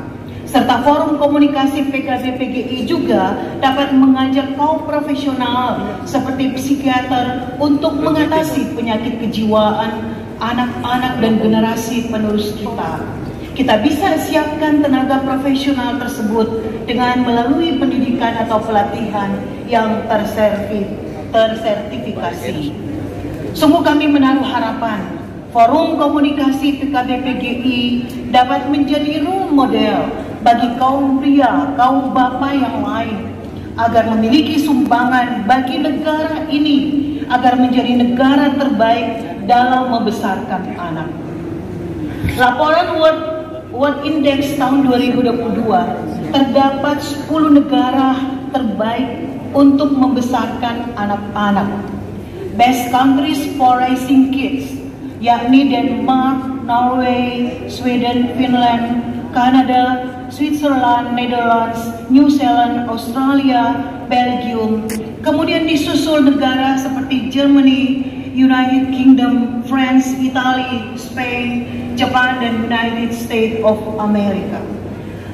serta Forum Komunikasi PKB-PGI juga dapat mengajak kaum profesional seperti psikiater untuk mengatasi penyakit kejiwaan anak-anak dan generasi penerus kita. Kita bisa siapkan tenaga profesional tersebut dengan melalui pendidikan atau pelatihan yang tersertifikasi. Sungguh kami menaruh harapan Forum Komunikasi PKB-PGI dapat menjadi role model bagi kaum pria, kaum bapak yang lain agar memiliki sumbangan bagi negara ini agar menjadi negara terbaik dalam membesarkan anak. Laporan World Index tahun 2022 terdapat 10 negara terbaik untuk membesarkan anak-anak. Best countries for raising kids, yakni Denmark, Norway, Sweden, Finland, Kanada, Switzerland, Netherlands, New Zealand, Australia, Belgium. Kemudian disusul negara seperti Germany, United Kingdom, France, Italy, Spain, Jepang, dan United States of America.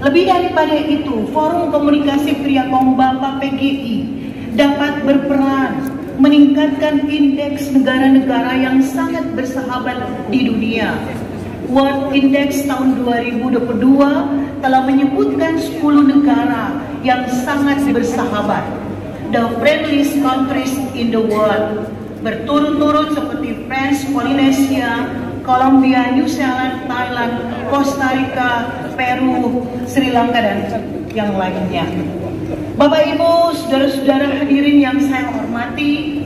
Lebih daripada itu, Forum Komunikasi Pria Kaum Bapak PGI dapat berperan meningkatkan indeks negara-negara yang sangat bersahabat di dunia. World Index tahun 2022 telah menyebutkan 10 negara yang sangat bersahabat, the friendliest countries in the world, berturut-turut seperti France, Polynesia, Colombia, New Zealand, Thailand, Costa Rica, Peru, Sri Lanka, dan yang lainnya. Bapak Ibu, saudara-saudara hadirin yang saya hormati,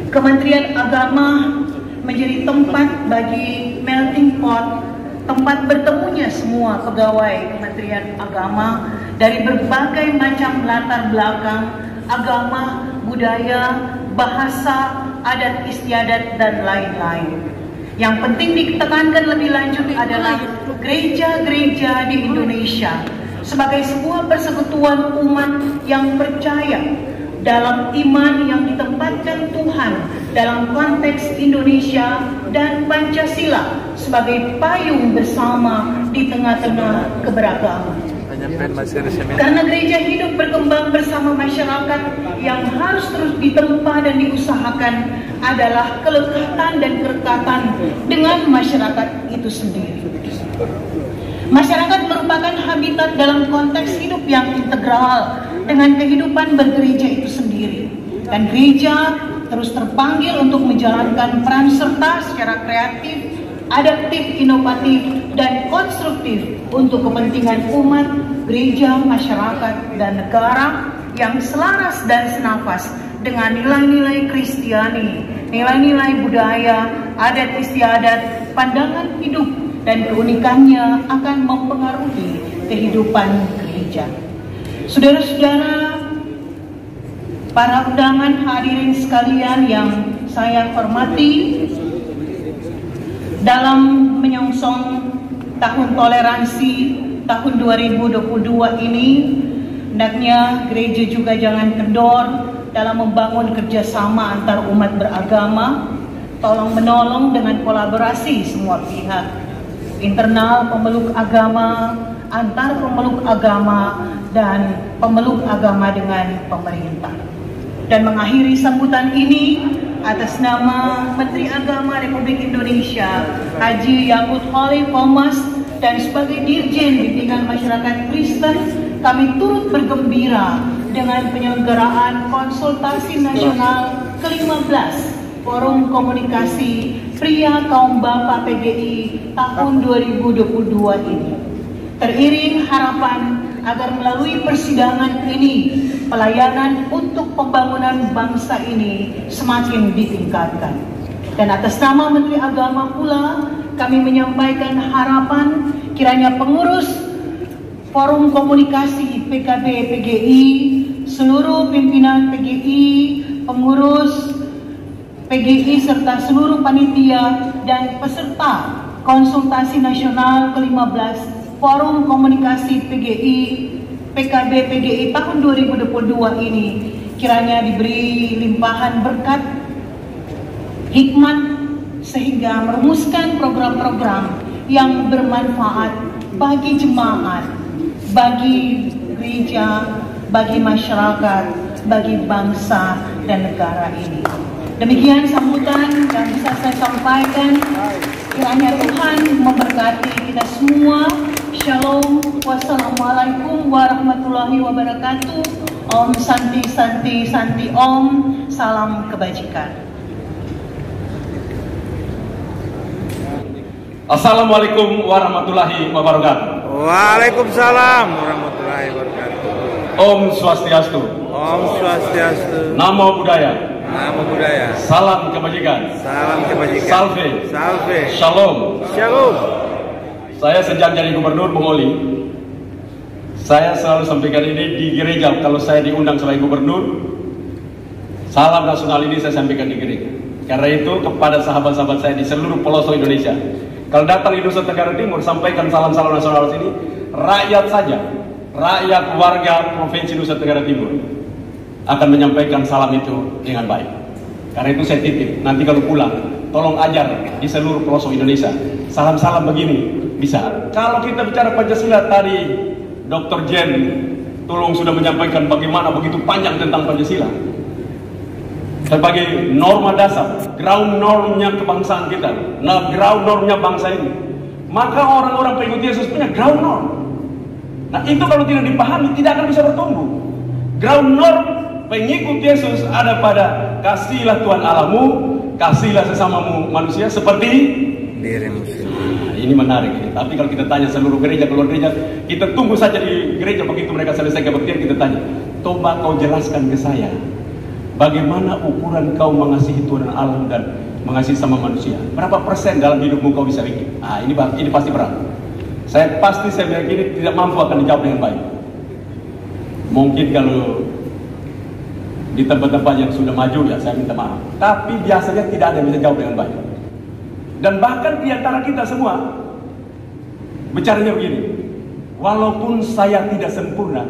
Kementerian Agama menjadi tempat bagi melting pot, tempat bertemunya semua pegawai Kementerian Agama dari berbagai macam latar belakang, agama, budaya, bahasa, adat istiadat, dan lain-lain. Yang penting ditekankan lebih lanjut adalah gereja-gereja di Indonesia sebagai sebuah persekutuan umat yang percaya dalam iman yang ditempatkan Tuhan dalam konteks Indonesia dan Pancasila sebagai payung bersama di tengah-tengah keberagaman. Karena gereja hidup berkembang bersama masyarakat, yang harus terus ditempa dan diusahakan adalah kelekatan dan kerekatan dengan masyarakat itu sendiri. Masyarakat merupakan habitat dalam konteks hidup yang integral dengan kehidupan bergereja itu sendiri. Dan gereja terus terpanggil untuk menjalankan peran serta secara kreatif, adaptif, inovatif, dan konstruktif untuk kepentingan umat, gereja, masyarakat, dan negara yang selaras dan senafas dengan nilai-nilai Kristiani, nilai-nilai budaya, adat istiadat, pandangan hidup, dan keunikannya akan mempengaruhi kehidupan gereja. Saudara-saudara, para undangan hadirin sekalian yang saya hormati, dalam menyongsong tahun toleransi tahun 2022 ini, hendaknya gereja juga jangan kendor dalam membangun kerjasama antar umat beragama, tolong menolong dengan kolaborasi semua pihak, internal pemeluk agama, antar pemeluk agama, dan pemeluk agama dengan pemerintah. Dan mengakhiri sambutan ini atas nama Menteri Agama Republik Indonesia Haji Yakut Khalil Qomas dan sebagai Dirjen Bimbingan Masyarakat Kristen, kami turut bergembira dengan penyelenggaraan konsultasi nasional ke-15 Forum Komunikasi Pria Kaum Bapak PGI tahun 2022 ini. Teriring harapan agar melalui persidangan ini pelayanan untuk pembangunan bangsa ini semakin ditingkatkan. Dan atas nama Menteri Agama pula kami menyampaikan harapan kiranya pengurus Forum Komunikasi PKB-PGI, seluruh pimpinan PGI, pengurus PGI serta seluruh panitia dan peserta konsultasi nasional ke-15 Forum Komunikasi PGI PKB-PGI tahun 2022 ini kiranya diberi limpahan berkat, hikmat, sehingga merumuskan program-program yang bermanfaat bagi jemaat, bagi gereja, bagi masyarakat, bagi bangsa dan negara ini. Demikian sambutan yang bisa saya sampaikan. Kiranya Tuhan memberkati kita semua. Shalom. Wassalamualaikum warahmatullahi wabarakatuh. Om Santi Santi Santi Om. Salam kebajikan. Assalamualaikum warahmatullahi wabarakatuh. Waalaikumsalam warahmatullahi wabarakatuh. Om Swastiastu. Om Swastiastu. Namo Buddhaya. Namo Buddhaya. Salam kebajikan. Salam kebajikan. Salve. Salve. Shalom. Shalom. Saya sejak jadi gubernur Bung Oli, saya selalu sampaikan ini di gereja. Kalau saya diundang sebagai gubernur, salam nasional ini saya sampaikan di gereja. Karena itu kepada sahabat-sahabat saya di seluruh pelosok Indonesia, kalau datang di Nusa Tenggara Timur, sampaikan salam-salam nasional sini. Rakyat saja, rakyat warga Provinsi Nusa Tenggara Timur akan menyampaikan salam itu dengan baik. Karena itu saya titip, nanti kalau pulang, tolong ajar di seluruh pelosok Indonesia. Salam-salam begini, bisa. Kalau kita bicara Pancasila tadi, Dr. Jen Tulung sudah menyampaikan bagaimana begitu panjang tentang Pancasila. Sebagai norma dasar, ground normnya kebangsaan kita, nah ground normnya bangsa ini. Maka orang-orang pengikut Yesus punya ground norm. Nah itu kalau tidak dipahami, tidak akan bisa bertumbuh. Ground norm pengikut Yesus ada pada kasihlah Tuhan Allahmu, kasihlah sesamamu manusia seperti dirimu sendiri. Nah, ini menarik ini. Tapi kalau kita tanya seluruh gereja, keluar gereja, kita tunggu saja di gereja begitu mereka selesai kebaktian, kita tanya, coba kau jelaskan ke saya, bagaimana ukuran kau mengasihi Tuhan Allah dan mengasihi sama manusia? Berapa persen dalam hidupmu kau bisa bikin? Ah, ini pasti berat. Saya meyakini tidak mampu akan dijawab dengan baik. Mungkin kalau di tempat-tempat yang sudah maju ya saya minta maaf. Tapi biasanya tidak ada yang bisa jawab dengan baik. Dan bahkan di antara kita semua bicaranya begini, walaupun saya tidak sempurna,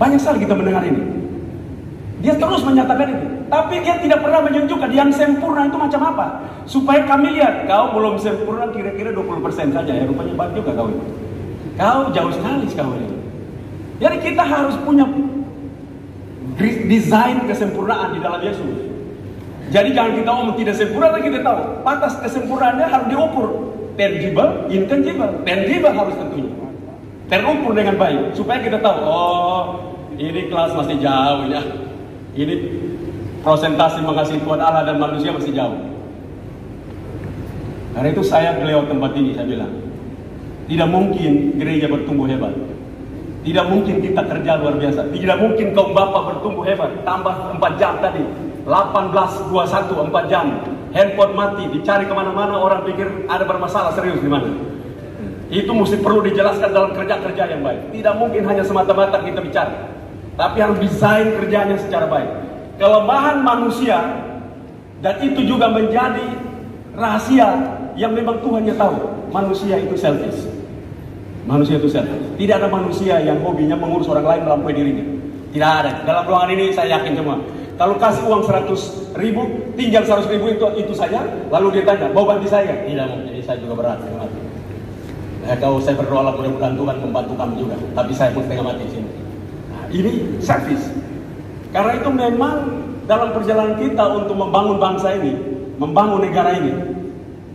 banyak sekali kita mendengar ini. Dia terus menyatakan itu, tapi dia tidak pernah menunjukkan yang sempurna itu macam apa. Supaya kami lihat, kau belum sempurna kira-kira 20% saja ya, rupanya banyak juga kau ini. Kau jauh sekali kau ini. Jadi kita harus punya desain kesempurnaan di dalam Yesus. Jadi jangan kita omong tidak sempurna, tapi kita tahu batas kesempurnaannya harus diukur. Tangible, intangible. Tangible harus tentunya terukur dengan baik, supaya kita tahu, oh ini kelas masih jauh ya. Ini prosentasi mengasihi Tuhan Allah dan manusia masih jauh. Karena itu saya beliau tempat ini, saya bilang, tidak mungkin gereja bertumbuh hebat. Tidak mungkin kita kerja luar biasa. Tidak mungkin kaum bapak bertumbuh hebat. Tambah 4 jam tadi. 18:21, 4 jam. Handphone mati, dicari kemana-mana, orang pikir ada bermasalah serius di mana. Itu mesti perlu dijelaskan dalam kerja-kerja yang baik. Tidak mungkin hanya semata-mata kita bicara, tapi harus desain kerjanya secara baik. Kelemahan manusia, dan itu juga menjadi rahasia yang memang Tuhan yang tahu. Manusia itu selfish. Manusia itu selfish. Tidak ada manusia yang hobinya mengurus orang lain melampaui dirinya. Tidak ada. Dalam ruangan ini saya yakin semua. Kalau kasih uang 100.000, tinggal 100.000 itu saja. Lalu dia tanya, mau bantu saya? Tidak mau. Jadi saya juga berat. Kalau saya berdoa, mudah-mudahan Tuhan membantu kamu juga. Tapi saya pun setengah mati di sini. Nah, ini selfish. Karena itu memang dalam perjalanan kita untuk membangun bangsa ini, membangun negara ini,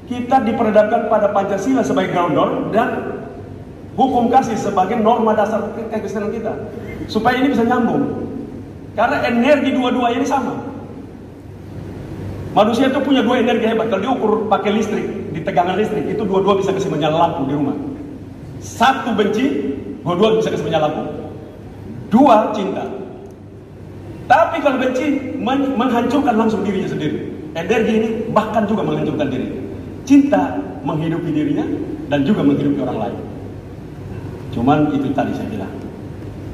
kita diperhadapkan pada Pancasila sebagai ground norm dan hukum kasih sebagai norma dasar kekristenan kita, supaya ini bisa nyambung. Karena energi dua-dua ini sama. Manusia itu punya 2 energi hebat. Kalau diukur pakai listrik, di tegangan listrik, itu dua-dua bisa kasih menyala lampu di rumah. 1 benci, dua-dua bisa kasih menyala lampu. 2 cinta. Tapi kalau benci menghancurkan langsung dirinya sendiri. Energi ini bahkan juga menghancurkan diri. Cinta menghidupi dirinya dan juga menghidupi orang lain. Cuman itu tadi saya bilang,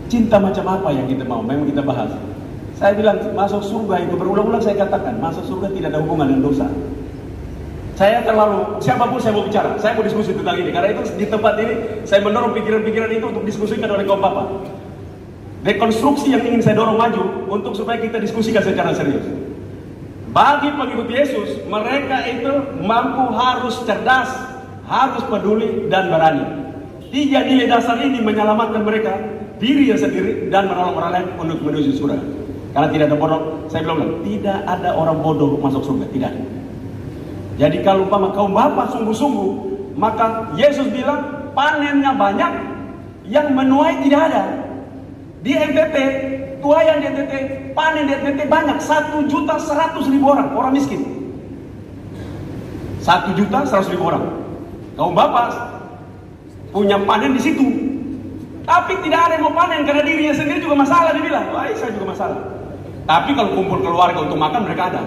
cinta macam apa yang kita mau, memang kita bahas. Saya bilang masuk surga itu berulang-ulang saya katakan, masuk surga tidak ada hubungan dengan dosa. Saya terlalu, siapapun saya mau bicara, saya mau diskusi tentang ini. Karena itu di tempat ini saya mendorong pikiran-pikiran itu untuk diskusikan oleh kaum bapak. Rekonstruksi yang ingin saya dorong maju untuk supaya kita diskusikan secara serius. Bagi pengikut Yesus, mereka itu mampu, harus cerdas, harus peduli dan berani. Tiga nilai dasar ini menyelamatkan mereka, diri sendiri dan menolong orang lain untuk menuju surga. Karena tidak ada bodoh, saya bilang tidak ada orang bodoh masuk surga, tidak ada. Jadi kalau umpama kaum bapa sungguh-sungguh, maka Yesus bilang panennya banyak, yang menuai tidak ada. Di NTT, tuayan di NTT, panen di NTT banyak, 1.100.000 orang miskin. 1.100.000 orang. Kaum bapak punya panen di situ, tapi tidak ada yang mau panen karena dirinya sendiri juga masalah. Dia bilang, wah saya juga masalah. Tapi kalau kumpul keluarga untuk makan, mereka ada.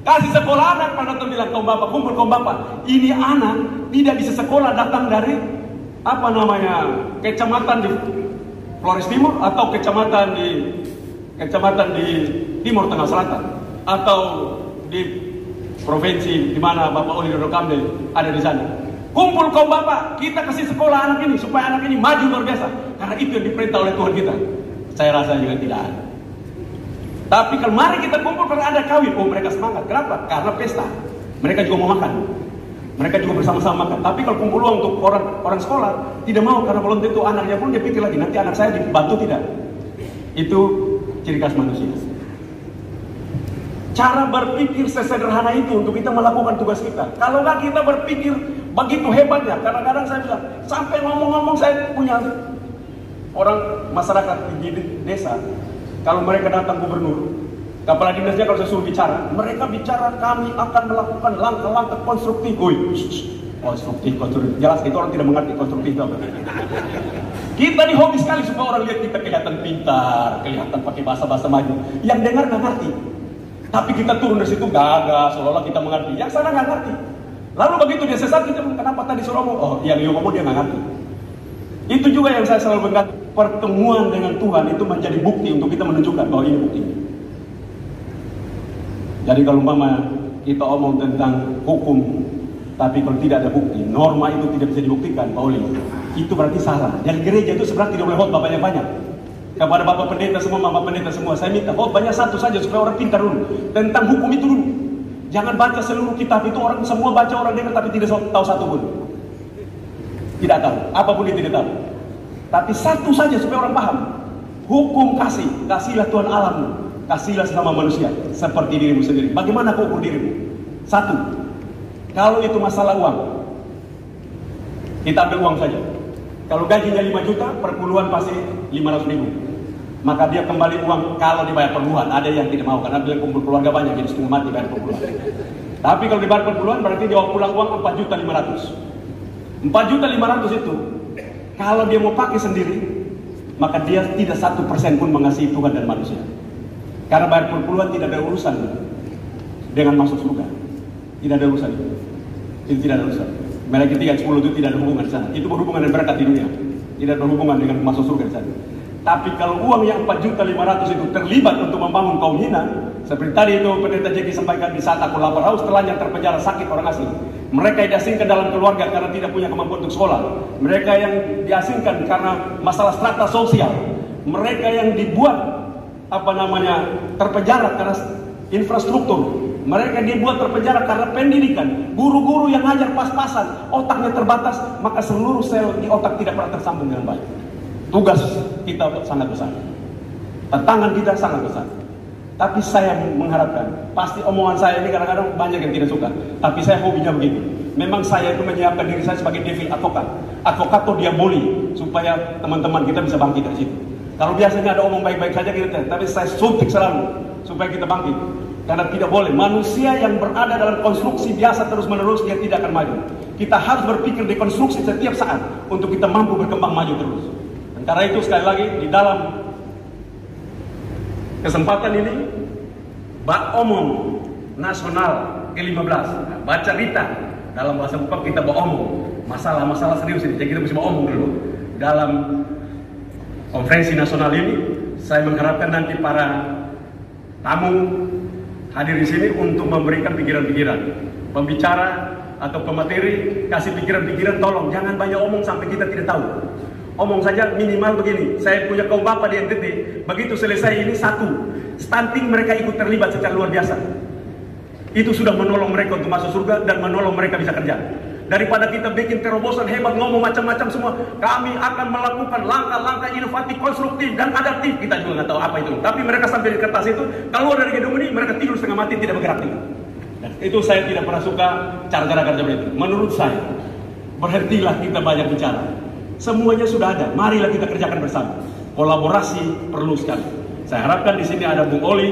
Kasih sekolah anak, pada tuh bilang kaum bapak, kumpul kaum bapak, ini anak tidak bisa sekolah datang dari kecamatan di Flores Timur atau kecamatan di Timur Tengah Selatan atau di provinsi di mana Bapak Oli Dodo Kamde ada di sana. Kumpul kaum bapak, kita kasih sekolah anak ini supaya anak ini maju luar biasa. Karena itu yang diperintah oleh Tuhan kita. Saya rasa juga tidak ada. Tapi kalau mari kita kumpul karena ada kawin, mereka semangat. Kenapa? Karena pesta. Mereka juga mau makan. Mereka juga bersama-sama makan. Tapi kalau kumpul uang untuk orang sekolah, tidak mau karena belum tentu anaknya pun dia pikir lagi nanti anak saya dibantu tidak. Itu ciri khas manusia. Cara berpikir sesederhana itu untuk kita melakukan tugas kita. Kalau nggak kita berpikir begitu hebatnya, kadang-kadang saya bilang, sampai ngomong-ngomong saya punya orang masyarakat di desa, kalau mereka datang gubernur, kepala dinasnya kalau saya suruh bicara, mereka bicara kami akan melakukan langkah-langkah konstruktif. Konstruktif, jelas itu orang tidak mengerti konstruktif itu apa. Kita ini hobi sekali supaya orang lihat kita kelihatan pintar, kelihatan pakai bahasa-bahasa maju. Yang dengar nggak ngerti. Tapi kita turun dari situ gagah, seolah-olah kita mengerti. Yang sana nggak ngerti. Lalu begitu dia sesat, kita kenapa tadi suruh ngomong? Oh, yang dia ngomong dia nggak ngerti. Itu juga yang saya selalu ingat. Pertemuan dengan Tuhan itu menjadi bukti untuk kita menunjukkan bahwa ini buktinya. Jadi kalau umpama kita omong tentang hukum, tapi kalau tidak ada bukti, norma itu tidak bisa dibuktikan, Pak Oli, itu berarti salah. Jadi gereja itu sebenarnya tidak boleh khotbah banyak-banyak. Kepada Bapak Pendeta semua, Mama Pendeta semua, saya minta khotbahnya satu saja supaya orang pintar dulu tentang hukum itu dulu. Jangan baca seluruh kitab itu, orang semua baca, orang dengar tapi tidak tahu satu pun. Tidak tahu, apapun dia tidak tahu. Tapi satu saja supaya orang paham. Hukum kasih, kasihlah Tuhan Allahmu, kasihlah sesama manusia seperti dirimu sendiri. Bagaimana kau ukur dirimu? Satu, kalau itu masalah uang, kita ambil uang saja. Kalau gajinya 5 juta, perpuluhan pasti 500.000. Maka dia kembali uang kalau dibayar perpuluhan. Ada yang tidak mau karena dia kumpul keluarga banyak, jadi setengah mati bayar perpuluhan. Tapi kalau dibayar perpuluhan berarti dia pulang uang 4.500.000. 4.500.000 itu kalau dia mau pakai sendiri, maka dia tidak 1% pun mengasihi Tuhan dan manusia. Karena bayar perpuluhan tidak ada urusan dengan masuk surga. Tidak ada urusan itu. Itu tidak ada urusan. Malaikat 3:10 itu tidak ada hubungan di sana. Itu berhubungan dengan berkat di dunia. Tidak berhubungan dengan masuk surga di sana. Tapi kalau uang yang 4.500.000 itu terlibat untuk membangun kaum hina, seperti tadi itu Pendeta Jeki sampaikan, di saat aku lapar haus, telanjang, terpenjara, sakit, orang asing. Mereka yang diasingkan dalam keluarga karena tidak punya kemampuan untuk sekolah. Mereka yang diasingkan karena masalah strata sosial. Mereka yang dibuat terpenjara karena infrastruktur. Mereka dibuat terpenjara karena pendidikan. Guru-guru yang ngajar pas-pasan, otaknya terbatas, maka seluruh sel di otak tidak pernah tersambung dengan baik. Tugas kita sangat besar. Tantangan kita sangat besar. Tapi saya mengharapkan, pasti omongan saya ini kadang-kadang banyak yang tidak suka. Tapi saya hobinya begitu. Memang saya itu menyiapkan diri saya sebagai devil advokat. Advokato diaboli, supaya teman-teman kita bisa bangkit dari situ. Kalau biasanya ada omong baik-baik saja kita, tapi saya suntik selalu supaya kita bangkit. Karena tidak boleh, manusia yang berada dalam konstruksi biasa terus-menerus, dia tidak akan maju. Kita harus berpikir dekonstruksi setiap saat untuk kita mampu berkembang maju terus. Dan karena itu sekali lagi di dalam kesempatan ini, bak omong nasional ke-15, baca rita dalam bahasa Bukap kita bak omong masalah-masalah serius ini. Jadi kita mesti bak omong dulu dalam konferensi nasional ini. Saya mengharapkan nanti para tamu hadir di sini untuk memberikan pikiran-pikiran. Pembicara atau pemateri kasih pikiran-pikiran, tolong jangan banyak omong sampai kita tidak tahu. Omong saja minimal begini. Saya punya kaum bapak di NTT, begitu selesai ini satu, stunting mereka ikut terlibat secara luar biasa. Itu sudah menolong mereka untuk masuk surga dan menolong mereka bisa kerja. Daripada kita bikin terobosan hebat, ngomong macam-macam semua, kami akan melakukan langkah-langkah inovatif, konstruktif, dan adaptif. Kita juga nggak tahu apa itu. Tapi mereka sampai di kertas itu, keluar dari gedung ini, mereka tidur setengah mati, tidak bergerak tinggal. Dan itu saya tidak pernah suka cara-cara kerja itu. Menurut saya, berhentilah kita banyak bicara. Semuanya sudah ada, marilah kita kerjakan bersama. Kolaborasi perlu sekali. Saya harapkan di sini ada Bung Oli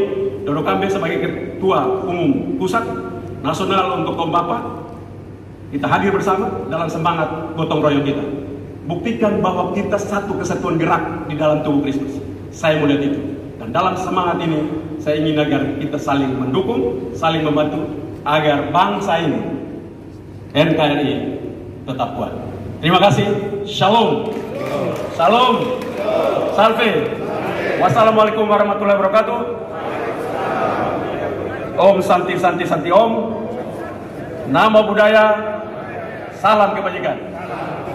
Dodo Kambe sebagai Ketua Umum Pusat Nasional untuk Kaum Bapak. Kita hadir bersama dalam semangat gotong royong kita. Buktikan bahwa kita satu kesatuan gerak di dalam tubuh Kristus. Saya melihat itu. Dan dalam semangat ini, saya ingin agar kita saling mendukung, saling membantu, agar bangsa ini, NKRI, tetap kuat. Terima kasih. Shalom. Shalom. Salve. Wassalamualaikum warahmatullahi wabarakatuh. Om Santi Santi Santi Om. Nama budaya. Salam kebajikan.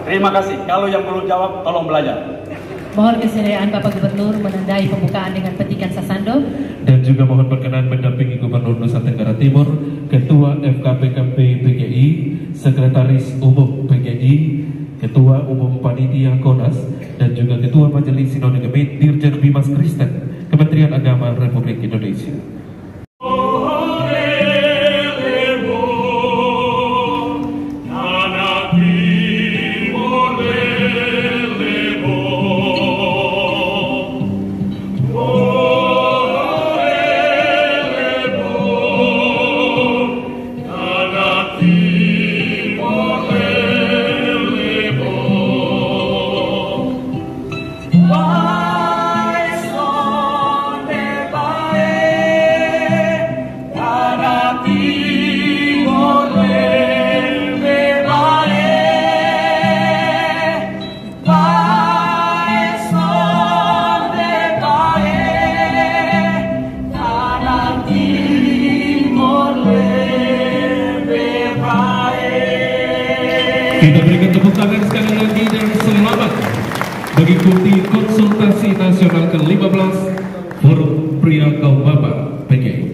Terima kasih. Kalau yang belum jawab, tolong belajar. Mohon kesediaan Bapak Gubernur menandai pembukaan dengan petikan sasando. Dan juga mohon berkenan mendampingi Gubernur Nusa Tenggara Timur, Ketua FKPKP PGI, Sekretaris Umum PGI, Ketua Umum Panitia Konas, dan juga Ketua Majelis Sinode Gemit Dirjen Bimas Kristen, Kementerian Agama Republik Indonesia. Kita berikan tepuk tangan sekali lagi dan selamat mengikuti konsultasi nasional ke-15 Forum Pria Kaum Bapak PGI.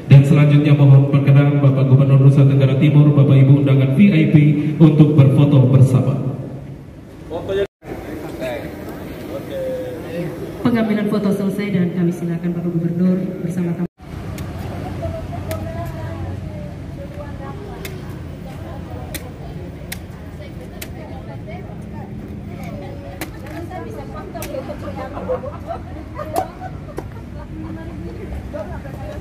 Dan selanjutnya mohon perkenan Bapak Gubernur Nusa Tenggara Timur, Bapak Ibu undangan VIP untuk berfoto bersama. Pengambilan foto selesai dan kami silakan Bapak Gubernur bersama-sama. Bisa